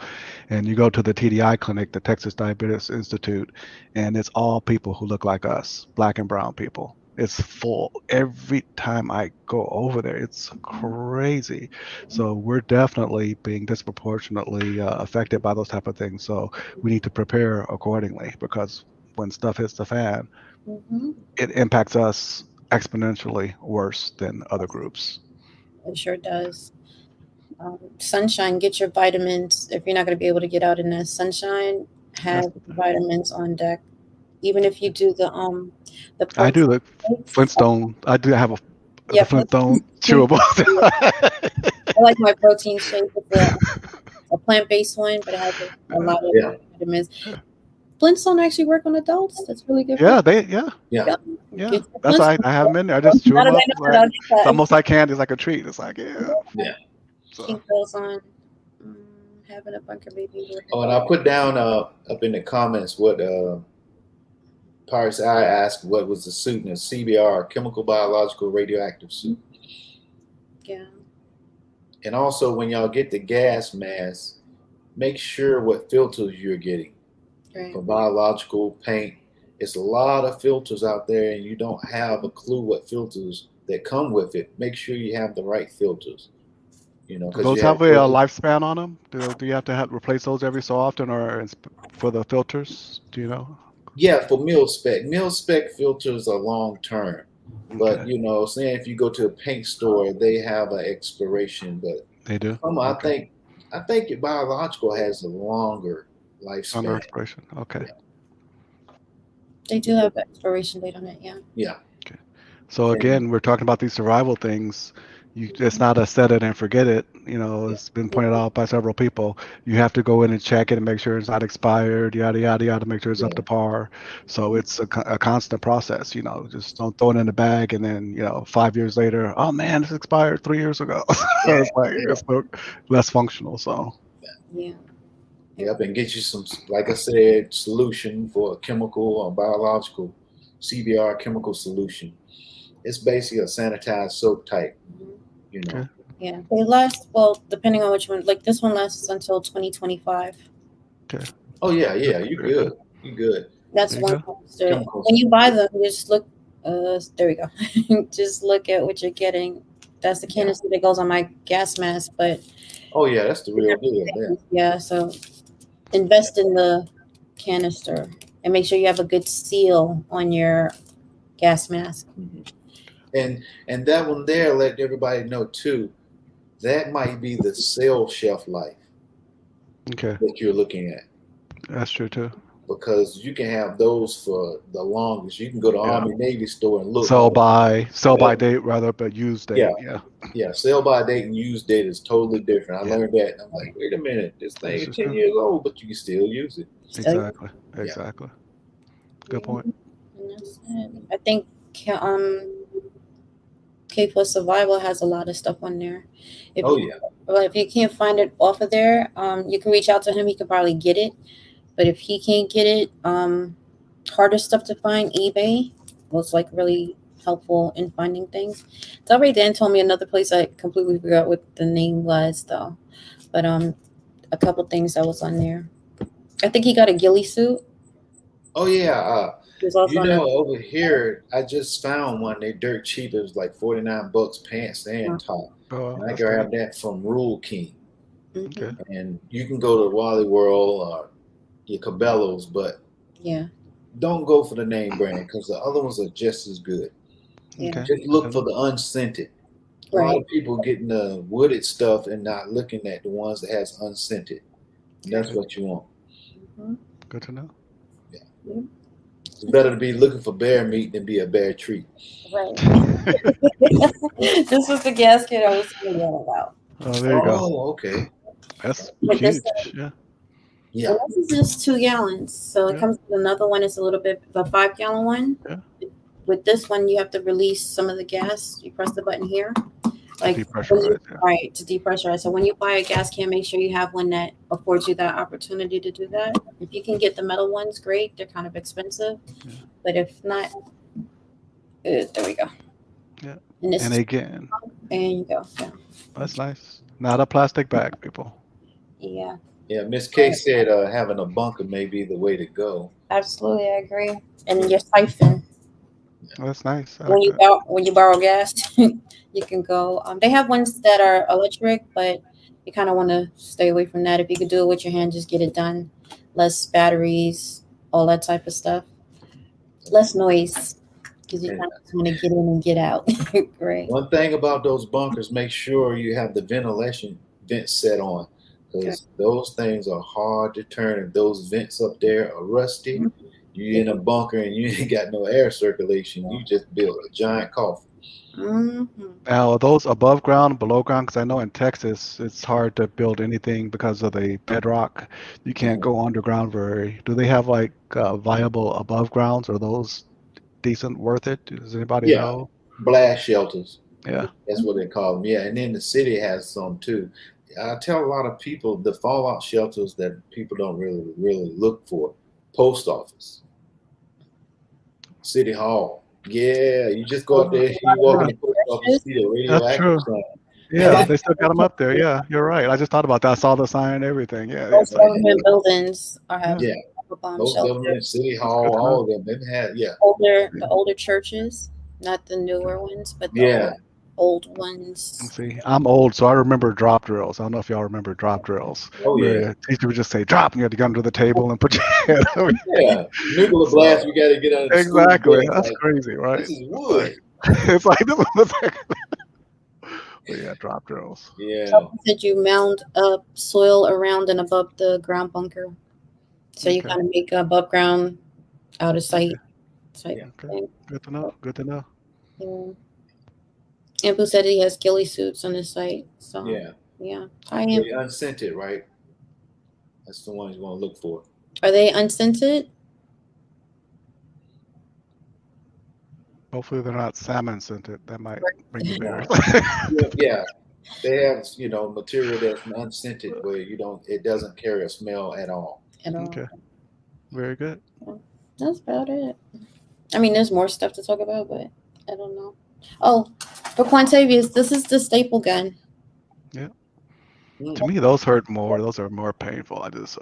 And you go to the TDI clinic, the Texas Diabetes Institute, and it's all people who look like us, black and brown people. It's full every time I go over there. It's crazy. So we're definitely being disproportionately affected by those type of things. So we need to prepare accordingly because when stuff hits the fan, it impacts us exponentially worse than other groups. it sure does. Sunshine, get your vitamins. If you're not going to be able to get out in the sunshine, That's have vitamins on deck. Even if you do the I do protein the shakes. Flintstone. I do have the Yeah, Flintstone protein chewable. I like my protein shake. It's a plant-based one, but it has a lot of Yeah. vitamins. Flintstone actually work on adults. That's really good. Yeah, Yeah. Yeah. yeah. That's I have them in there. I just chew Now them that up. I know that, I'll get It's that. almost like candy. It's like a treat. It's like yeah. Yeah. So Keep those on. Having a bunker baby. Oh, and I put down up in the comments what Paris I asked what was the suit, and a CBR, chemical, biological, radioactive suit. Yeah. And also, when y'all get the gas mask, make sure what filters you're getting. Right. For biological paint, it's a lot of filters out there, and you don't have a clue what filters that come with it. Make sure you have the right filters. do Because those you have have a filters. lifespan on them? Do you have to replace those every so often, or for the filters? Do you know? Yeah, for mil spec filters are long term. But Okay. saying if you go to a paint store, they have an expiration. But They do. I think your biological has a longer Longer lifespan. expiration. Okay. Yeah. They do have expiration date on it. Yeah. Yeah. Okay. So And again, we're talking about these survival things. It's not a set it and forget it. It's been pointed out by several people. You have to go in and check it and make sure it's not expired, yada, yada, yada, make sure it's up to par. So it's a constant process, just don't throw it in the bag and then, 5 years later, oh man, it's expired 3 years ago. So it's like, it's less functional. So, Yeah. Yep, and get you some, like I said, solution for a chemical or biological CBR chemical solution. It's basically a sanitized soap type, you know. Okay. Yeah. They last, well, depending on which one. Like this one lasts until 2025. Okay. Oh yeah, yeah, Very you good. good. You good. That's There you one go. canister. Chemicals. When you buy them, you just look. There we go. Just look at what you're getting. That's the Yeah. canister that goes on my gas mask. But Oh yeah, that's the real deal. Yeah. yeah, so invest in the canister and make sure you have a good seal on your gas mask. Mhm. And that one there, let everybody know too. That might be the sale shelf life Okay. that you're looking at, That's true too. because you can have those for the longest. You can go to Yeah. Army Navy store and look. Sell Yeah. by date rather, but use date. Yeah. Yeah. Yeah, sell by date and use date is totally different. I Yeah. learned that, and I'm like, wait a minute, this thing This is is 10 true. years old, but you can still use it. Exactly. Yeah. Exactly. Good point. And that's it. I think K plus Survival has a lot of stuff on there. If Oh you, yeah, but if you can't find it off of there, you can reach out to him. He can probably get it. But if he can't get it, harder stuff to find, eBay was like really helpful in finding things. Somebody then told me another place. I completely forgot what the name was though. But a couple things that was on there. I think he got a ghillie suit. oh yeah. He was also You on know, there. over here, I just found one. They dirt cheap. It was like $49 pants and top, Oh, and I that's good. grabbed that from Rule King. Okay. And you can go to Wally World or your Cabela's, but Yeah, don't go for the name brand because the other ones are just as good. yeah, Okay. Just look for the unscented. A lot right. of people getting the wooded stuff and not looking at the ones that has unscented. And that's what you want. Mhm. Good to know. It's better to be looking for bear meat than be a bear treat. Right. This was the gasket I was telling you about. Oh, there you go. Oh, okay. That's But this, huge. Yeah. Yeah. and this is just 2 gallons. So it Yeah. comes with another one. It's a little bit, the 5 gallon one. Yeah. With this one, you have to release some of the gas. You press the button here, like when you, Depressurize. Yeah. right, to depressurize. So when you buy a gas can, make sure you have one that affords you that opportunity to do that. If you can get the metal ones, great. They're kind of expensive, Yeah. but if not, there we go. Yeah. And this And is, again, and you go. Yeah. that's nice. Not a plastic bag, people. Yeah, Yeah. Miss K said having a bunker may be the way to go. absolutely, I agree. And your siphon. Oh, that's nice. I When like you that. when you borrow gas, you can go. They have ones that are electric, but you kind of want to stay away from that. If you could do it with your hand, just get it done. Less batteries, all that type of stuff. Less noise because you And kind of just want to get in and get out. Great. one thing about those bunkers, make sure you have the ventilation vents set on, because those things are hard to turn. If those vents up there are rusty, you in a bunker and you ain't got no air circulation. You just built a giant coffin. Mm-hmm. Now, are those above ground, below ground? Because I know in Texas it's hard to build anything because of the bedrock. You can't go underground very. Do they have like viable above grounds? Are those decent, worth it? Does anybody Yeah, know? blast shelters. Yeah. That's what they call them. Yeah, and then the city has some too. I tell a lot of people the fallout shelters that people don't really look for: post office, city hall. Yeah, you just go out there, you walk in the post office, see the That's radioactive true. sign. Yeah, they still got them up there. Yeah, you're right. I just thought about that. I saw the sign and everything. Yeah, Most it's like, government buildings have Yeah, a bomb most government, shelters. city that's good hall, to all know. of them, they've had. Yeah, The older churches, not the newer ones, but the yeah. old ones. See, I'm old, so I remember drop drills. I don't know if y'all remember drop drills. Oh Where yeah, the teacher would just say drop, and you had to get under the table and put your head over. yeah. Nuclear blast, we got to get under the school. Exactly. Bus. That's Like, crazy, right? this is It's wood. like it's like this was like, but yeah, drop drills. Yeah, Said you mound up soil around and above the ground bunker, so you Okay. kind of make above ground, out of sight type Okay. thing. Good to know. Good to know. Yeah. And Boo said he has ghillie suits on his site, so yeah. I am. They unscented, right? That's the ones you want to look for. Are they unscented? Hopefully they're not salmon scented. That might bring you bears. Yeah, They have, material that's unscented where it doesn't carry a smell at all. at all. Okay. Very good. That's about it. I mean, there's more stuff to talk about, but I don't know. Oh, for Quantavious, this is the staple gun. Yeah. Mm. To me, those hurt more. Those are more painful. I just,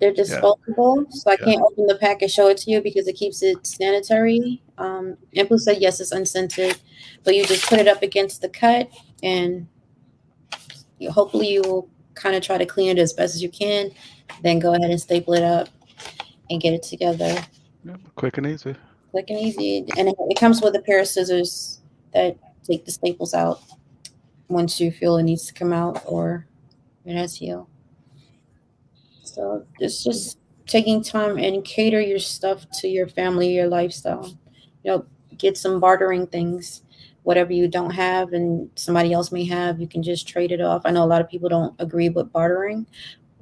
They're disposable, so I Yeah. can't open the pack and show it to you because it keeps it sanitary. Ample said yes, it's unscented, but you just put it up against the cut, and hopefully you will kind of try to clean it as best as you can. Then go ahead and staple it up and get it together. Yeah, quick and easy. Quick and easy, and it comes with a pair of scissors that take the staples out once you feel it needs to come out or it has healed. So it's just taking time and cater your stuff to your family, your lifestyle. You know, get some bartering things. Whatever you don't have and somebody else may have, you can just trade it off. I know a lot of people don't agree with bartering,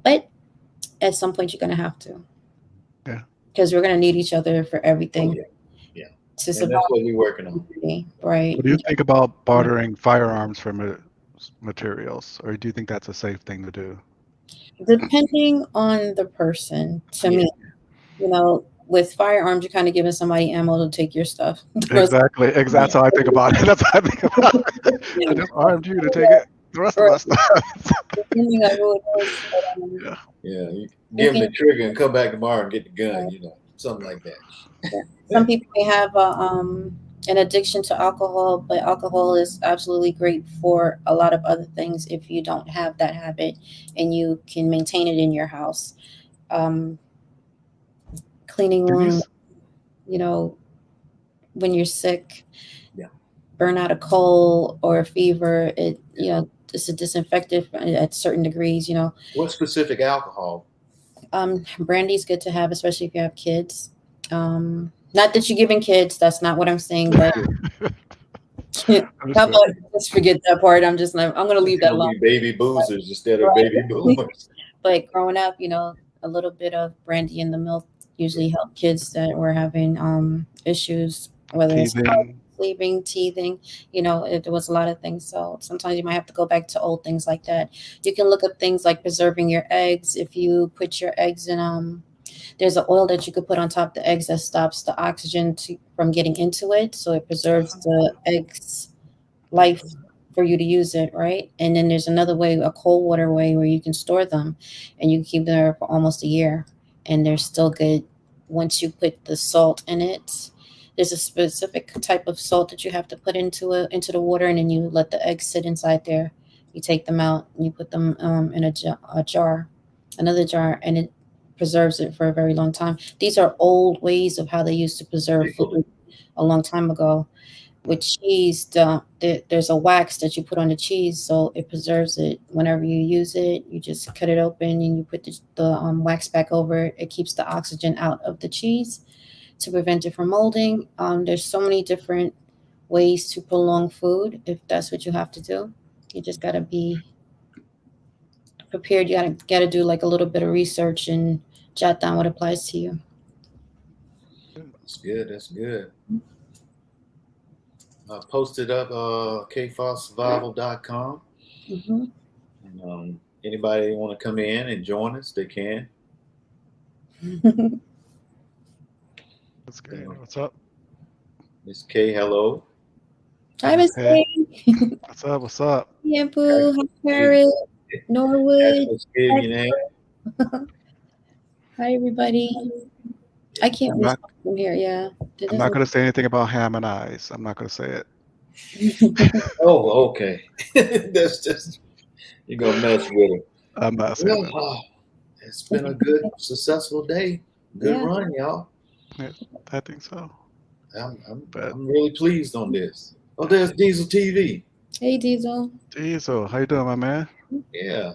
but at some point you're going to have to. Yeah. Because we're going to need each other for everything. Oh, yeah. To And survive. that's what we're working on. Right. What do you think about bartering firearms for materials, or do you think that's a safe thing to do? Depending on the person, to me, with firearms, you're kind of giving somebody ammo to take your stuff. Exactly. That's how I think about it. That's how I think about it. I just armed you to take it. The rest of my stuff. Depending on who it is. Yeah. Yeah, you give them the trigger and come back tomorrow and get the gun, something like that. Yeah. Some people may have an addiction to alcohol, but alcohol is absolutely great for a lot of other things if you don't have that habit and you can maintain it in your house. Cleaning room, when you're sick, burn out a cold or a fever, it's a disinfectant at certain degrees, What specific alcohol? Brandy's good to have, especially if you have kids. Not that you're giving kids, that's not what I'm saying, but how about just forget that part? I'm gonna leave that alone. Baby boozers instead of baby boomers. But growing up, a little bit of brandy in the milk usually helped kids that were having issues, whether it's sleeping, teething, it was a lot of things. So sometimes you might have to go back to old things like that. You can look up things like preserving your eggs. If you put your eggs in, there's an oil that you could put on top of the eggs that stops the oxygen from getting into it. So it preserves the eggs' life for you to use it, right? And then there's another way, a cold water way, where you can store them and you can keep them there for almost a year and they're still good once you put the salt in it. There's a specific type of salt that you have to put into the water, and then you let the eggs sit inside there. You take them out and you put them in a jar, another jar, and it preserves it for a very long time. These are old ways of how they used to preserve food a long time ago. With cheese, there's a wax that you put on the cheese, so it preserves it. Whenever you use it, you just cut it open and you put the wax back over it. It keeps the oxygen out of the cheese to prevent it from molding. There's so many different ways to prolong food if that's what you have to do. You just got to be prepared. You got to do like a little bit of research and jot down what applies to you. That's good. I posted up kfosssurvival.com. Mm-hmm. And anybody want to come in and join us, they can. That's good. What's up? Miss K, hello. Hi, Miss K. What's up? Yeah, Boo. Hi, Parrot. Norwood. Hi, everybody. I can't miss from here. Yeah. I'm not going to say anything about ham and eyes. I'm not going to say it. Oh, okay. That's just, you're going to mess with it. I'm not saying that. It's been a good, successful day. Good run, y'all. Yeah, I think so. I'm really pleased on this. Oh, there's Diesel TV. Hey, Diesel. Diesel, how you doing, my man? Yeah.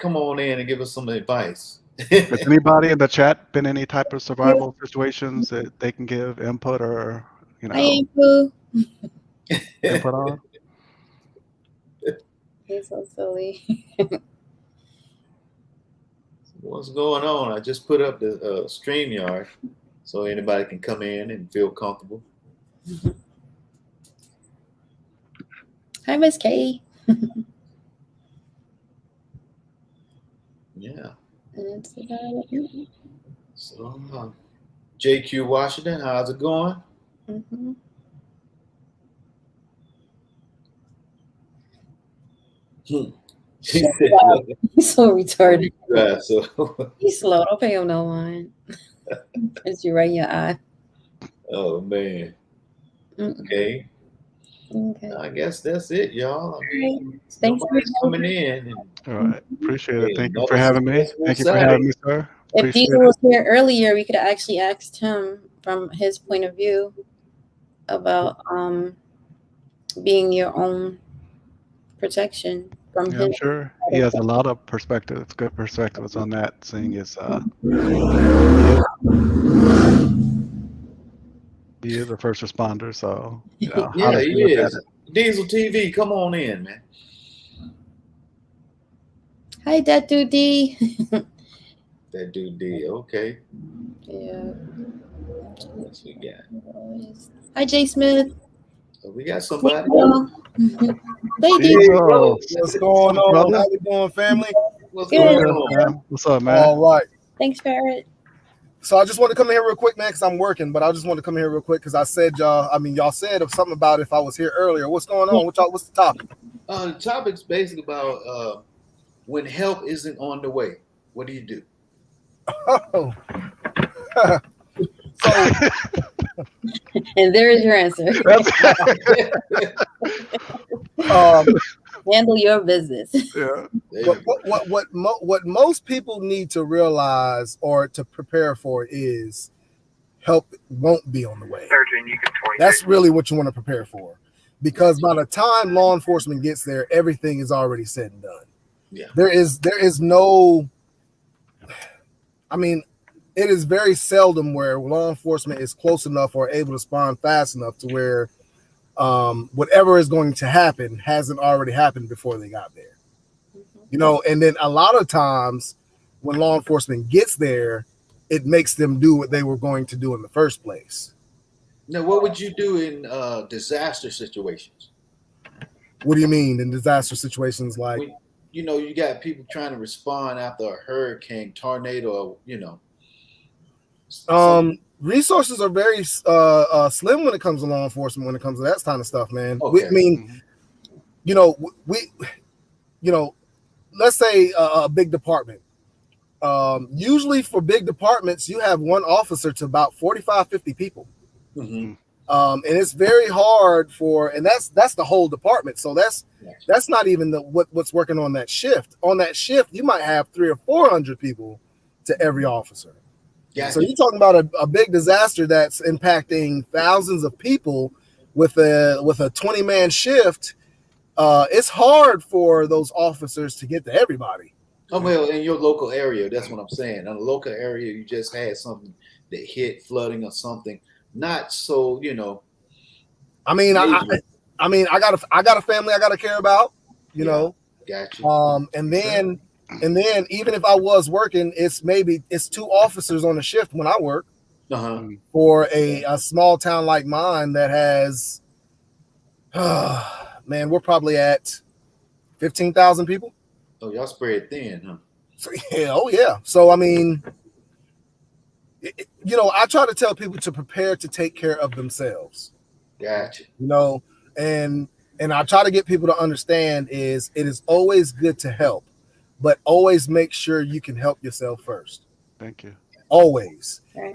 Come on in and give us some advice. Has anybody in the chat been any type of survival situations that they can give input or, input on? He's so silly. What's going on? I just put up the StreamYard so anybody can come in and feel comfortable. Hi, Miss K. Yeah. That's about it. So, JQ Washington, how's it going? Mm-hmm. He Shut said, up. He's so retarded. yeah, so, He's slow. Don't pay him no mind. It's you right in your eye. oh man. Mm-mm. Okay. Okay. I guess that's it, y'all. I mean, Thanks for nobody's coming in. And, All right. Appreciate it. hey, Thank you for another having me. successful Thank you for Saturday. having me, sir. If Appreciate Diesel it. was here earlier, we could have actually asked him from his point of view about being your own protection from Yeah, I'm his. sure he has a lot of perspectives, good perspectives on that, seeing as he is a first responder. So, how Yeah, does he he look at is. it? Diesel TV, come on in, man. Hi, that dude D. That dude D. Okay. Yeah. What else we got? Hi, Jay Smith. Oh, we got somebody. Hey, D. Diesel. What's going on? brother? How we doing, family? What's Good. going Good, on? man. What's up, man? All right. Thanks, Parrot. So I just want to come in here real quick, man, because I'm working. But I just want to come in here real quick because I said y'all said something about if I was here earlier. What's going on? What's the topic? The topic's basically about when help isn't on the way. What do you do? Oh. So And there is your answer. Handle your business. Yeah. what most people need to realize or to prepare for is help won't be on the way. That's really what you want to prepare for, because by the time law enforcement gets there, everything is already said and done. Yeah. There is no. I mean, it is very seldom where law enforcement is close enough or able to respond fast enough to where whatever is going to happen hasn't already happened before they got there. And then a lot of times when law enforcement gets there, it makes them do what they were going to do in the first place. Now, what would you do in disaster situations? What do you mean in disaster situations like? When, you got people trying to respond after a hurricane, tornado, Resources are very slim when it comes to law enforcement, when it comes to that kind of stuff, man. Okay. Let's say a big department. Usually for big departments, you have one officer to about 45, 50 people. Mm-hmm. And it's very hard and that's the whole department. So that's not even what's working on that shift. On that shift, you might have 300 or 400 people to every officer. Gotcha. So you're talking about a big disaster that's impacting thousands of people with a 20-man shift. It's hard for those officers to get to everybody. Oh, well, in your local area, that's what I'm saying. In a local area, you just had something that hit, flooding or something. Not so, I mean, I got a family I got to care about, know. Gotcha. And then even if I was working, it's 2 officers on a shift when I work. For a small town like mine that has, man, we're probably at 15,000 people. Oh, y'all spread thin, huh? So, yeah, oh yeah. So I mean, I try to tell people to prepare to take care of themselves. Gotcha. And I try to get people to understand it is always good to help, but always make sure you can help yourself first. Thank you. Always. Right.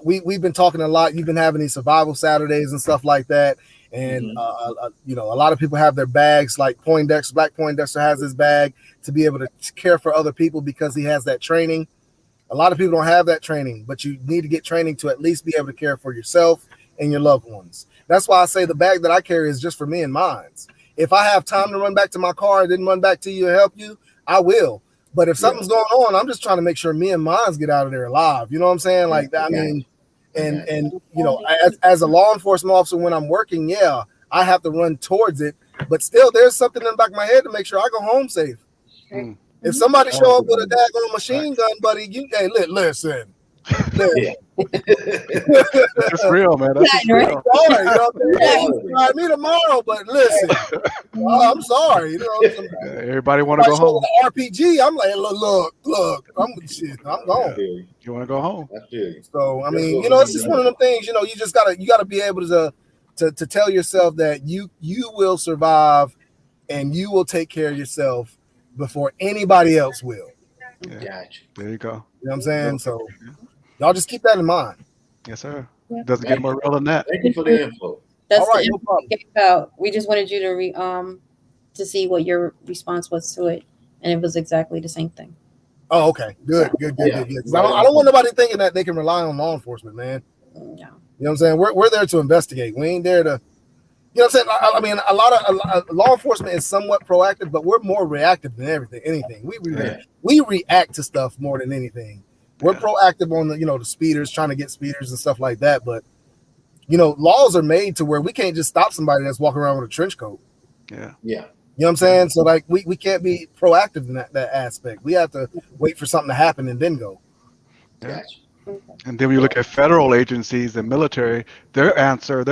We've been talking a lot. You've been having these survival Saturdays and stuff like that. And, a lot of people have their bags, like Black Poindexter has his bag to be able to care for other people because he has that training. A lot of people don't have that training, but you need to get training to at least be able to care for yourself and your loved ones. That's why I say the bag that I carry is just for me and mine. If I have time to run back to my car and didn't run back to you and help you, I will. But if something's going on, I'm just trying to make sure me and mine get out of there alive. You know what I'm saying? Like, I mean, as a law enforcement officer, when I'm working, I have to run towards it. But still, there's something in the back of my head to make sure I go home safe. If somebody show up with a daggone machine gun, buddy, listen. Yeah. That's real, man. That's just Right. real. Sorry, you know what I'm saying? Yeah. Hey, you can try me tomorrow, but listen, I'm sorry. You know, Yeah, everybody want to go home. The RPG, I'm like, look, I'm I gone. feel you. You want to go home? I feel you. So I That's mean, what you know, we it's need just to one of know. them things. You know, you gotta be able to tell yourself that you will survive and you will take care of yourself before anybody else will. Yeah. Gotcha. There you go. You know what I'm saying? So y'all just keep that in mind. Yes, sir. Yeah. Doesn't get more real than that. Thank you for the info. That's All right, the no problem. info we gave out. We just wanted you to see what your response was to it, and it was exactly the same thing. Oh, okay. Good. Yeah. 'Cause I don't want nobody thinking that they can rely on law enforcement, man. No. You know what I'm saying? We're there to investigate. We ain't there to, you know what I'm saying? I mean, a lot of law enforcement is somewhat proactive, but we're more reactive than anything. We react to stuff more than anything. We're proactive on the speeders, trying to get speeders and stuff like that. But laws are made to where we can't just stop somebody that's walking around with a trench coat. Yeah. Yeah. You know what I'm saying? So like we can't be proactive in that aspect. We have to wait for something to happen and then go. Yeah. Gotcha. And then when you look at federal agencies and military, their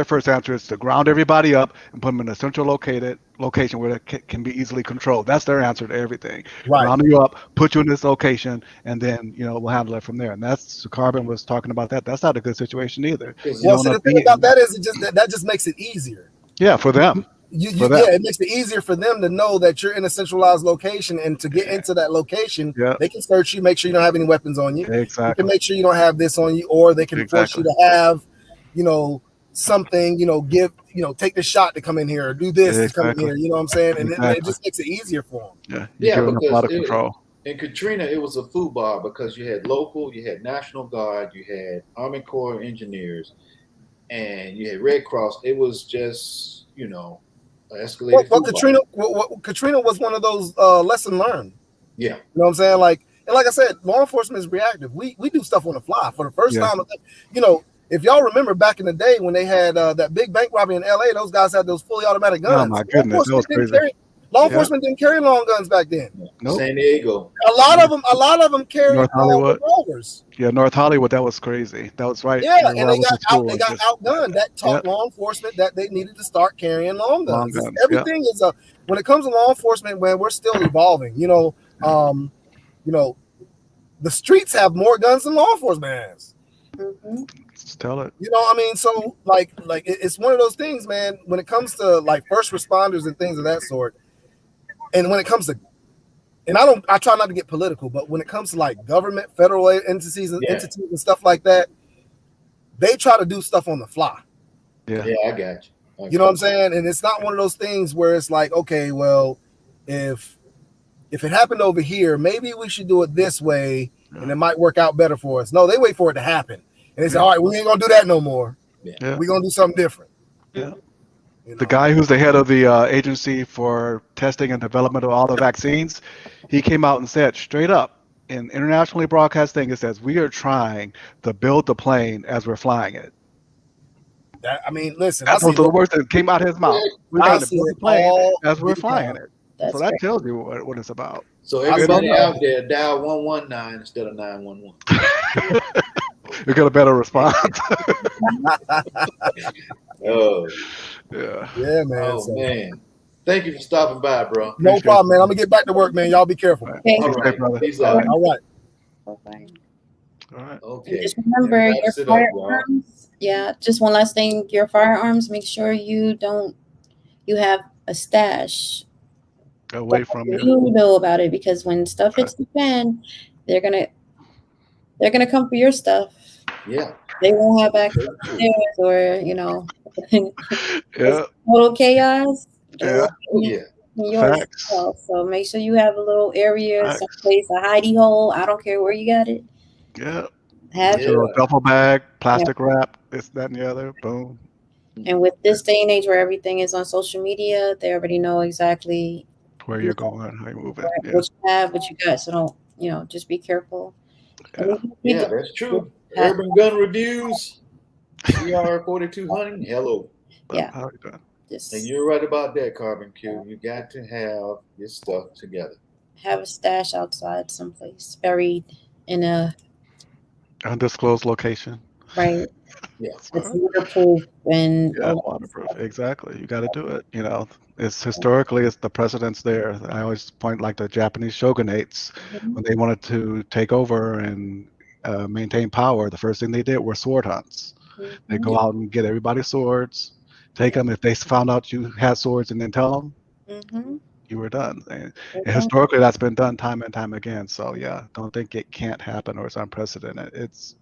first answer is to ground everybody up and put them in a central location where they can be easily controlled. That's their answer to everything. Right. Ground you up, put you in this location, and then we'll handle it from there. And that's Carbon was talking about that. That's not a good situation either. Well, see, the thing about that is that just makes it easier. Yeah, for them. It makes it easier for them to know that you're in a centralized location, and to get into that location, they can search you, make sure you don't have any weapons on you. Exactly. You can make sure you don't have this on you, or they can force you to have, something, take the shot to come in here or do this to come in here. You know what I'm saying? And it just makes it easier for them. Yeah. You're giving them a lot of control. In Katrina, it was a foobar because you had local, you had National Guard, you had Army Corps of Engineers, and you had Red Cross. It was just, escalated. Katrina was one of those lesson learned. Yeah. You know what I'm saying? Like I said, law enforcement is reactive. We do stuff on the fly. For the first time, if y'all remember back in the day when they had that big bank robbery in LA, those guys had those fully automatic guns. Oh my goodness, that was crazy. Law enforcement didn't carry long guns back then. Nope. San Diego. A lot of them carried North Hollywood revolvers. Yeah, North Hollywood, that was crazy. That was right. Yeah, and they got outgunned. That taught law enforcement that they needed to start carrying long guns. Everything is when it comes to law enforcement, man, we're still evolving. The streets have more guns than law enforcement has. Mm-hmm. Let's tell it. So it's one of those things, man. When it comes to like first responders and things of that sort, and when it comes to, and I try not to get political, but when it comes to like government, federal entities and stuff like that, they try to do stuff on the fly. Yeah, I got you. You know what I'm saying? And it's not one of those things where it's like, okay, well, if it happened over here, maybe we should do it this way, and it might work out better for us. No, they wait for it to happen. And they say, all right, we ain't going to do that no more. Yeah. We're going to do something different. Yeah. The guy who's the head of the agency for testing and development of all the vaccines, he came out and said straight up in internationally broadcast thing, it says, we are trying to build the plane as we're flying it. Listen. That's the words that came out of his mouth. We're trying to build the plane as we're flying it. So that tells you what it's about. So everybody out there, dial 119 instead of 911. You get a better response. Oh. Yeah. Yeah, man. Oh, man. Thank you for stopping by, bro. No problem, man. I'm going to get back to work, man. Y'all be careful. Okay. All right. brother. Peace out. All right. Bye-bye. All right. Okay. And just remember your firearms. Just one last thing. Your firearms, make sure you have a stash away from you. You know about it, because when stuff hits the fan, they're gonna come for your stuff. Yeah. They won't have access to theirs, Yeah. Total chaos. Yeah. Yours. So make sure you have a little area, someplace, a hidey hole. I don't care where you got it. Yeah. Have a duffel bag, plastic wrap, this, that, and the other. Boom. And with this day and age where everything is on social media, they already know exactly where you're going, how you're moving. What you have, what you got. So don't, just be careful. Yeah, that's true. Urban Gun Reviews, CR 4200. Hello. Yeah. How you doing? And you're right about that, Carbon Q. You got to have your stuff together. Have a stash outside someplace, buried in a Undisclosed location. right? Yeah. It's waterproof and Yeah, all that waterproof. stuff. Exactly. You got to do it. It's historically, it's the precedents there. I always point like the Japanese shogunates Mhm, when they wanted to take over and maintain power. The first thing they did were sword hunts. They mhm, go out and get everybody's swords, take them. If they found out you had swords and then tell them, mhm. you were done. And Okay. historically, that's been done time and time again. So yeah, don't think it can't happen or it's unprecedented. It's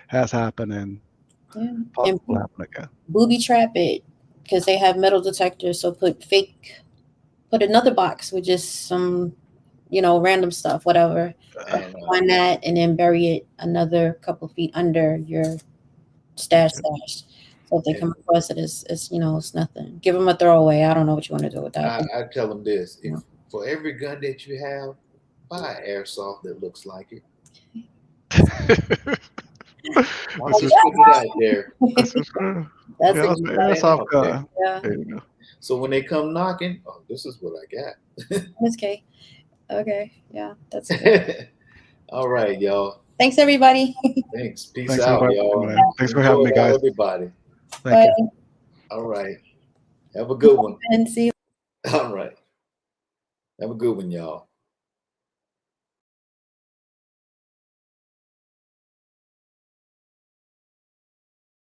has happened and Yeah. possibly And will happen again. booby trap it because they have metal detectors. So put another box with just some, random stuff, whatever. And On that, and then bury it another couple feet under your stash. So if they come and across it, it's nothing. Give them a throwaway. I don't know what you want to do with that. I tell them this: if Yeah. for every gun that you have, buy an airsoft that looks like it. Once This you is put it out there, this is true. That's Yeah, a it's an stand airsoft out there. gun. yeah. There you go. So when they come knocking, oh, this is what I Okay. Okay. Yeah. That's good. got. All right, y'all. Thanks, everybody. Thanks. Peace Thanks out, everybody for y'all. coming in. Thanks for having me, Enjoy guys. everybody. Thank you. Bye. All right. Have a good one. And see you. All right. Have a good one, y'all.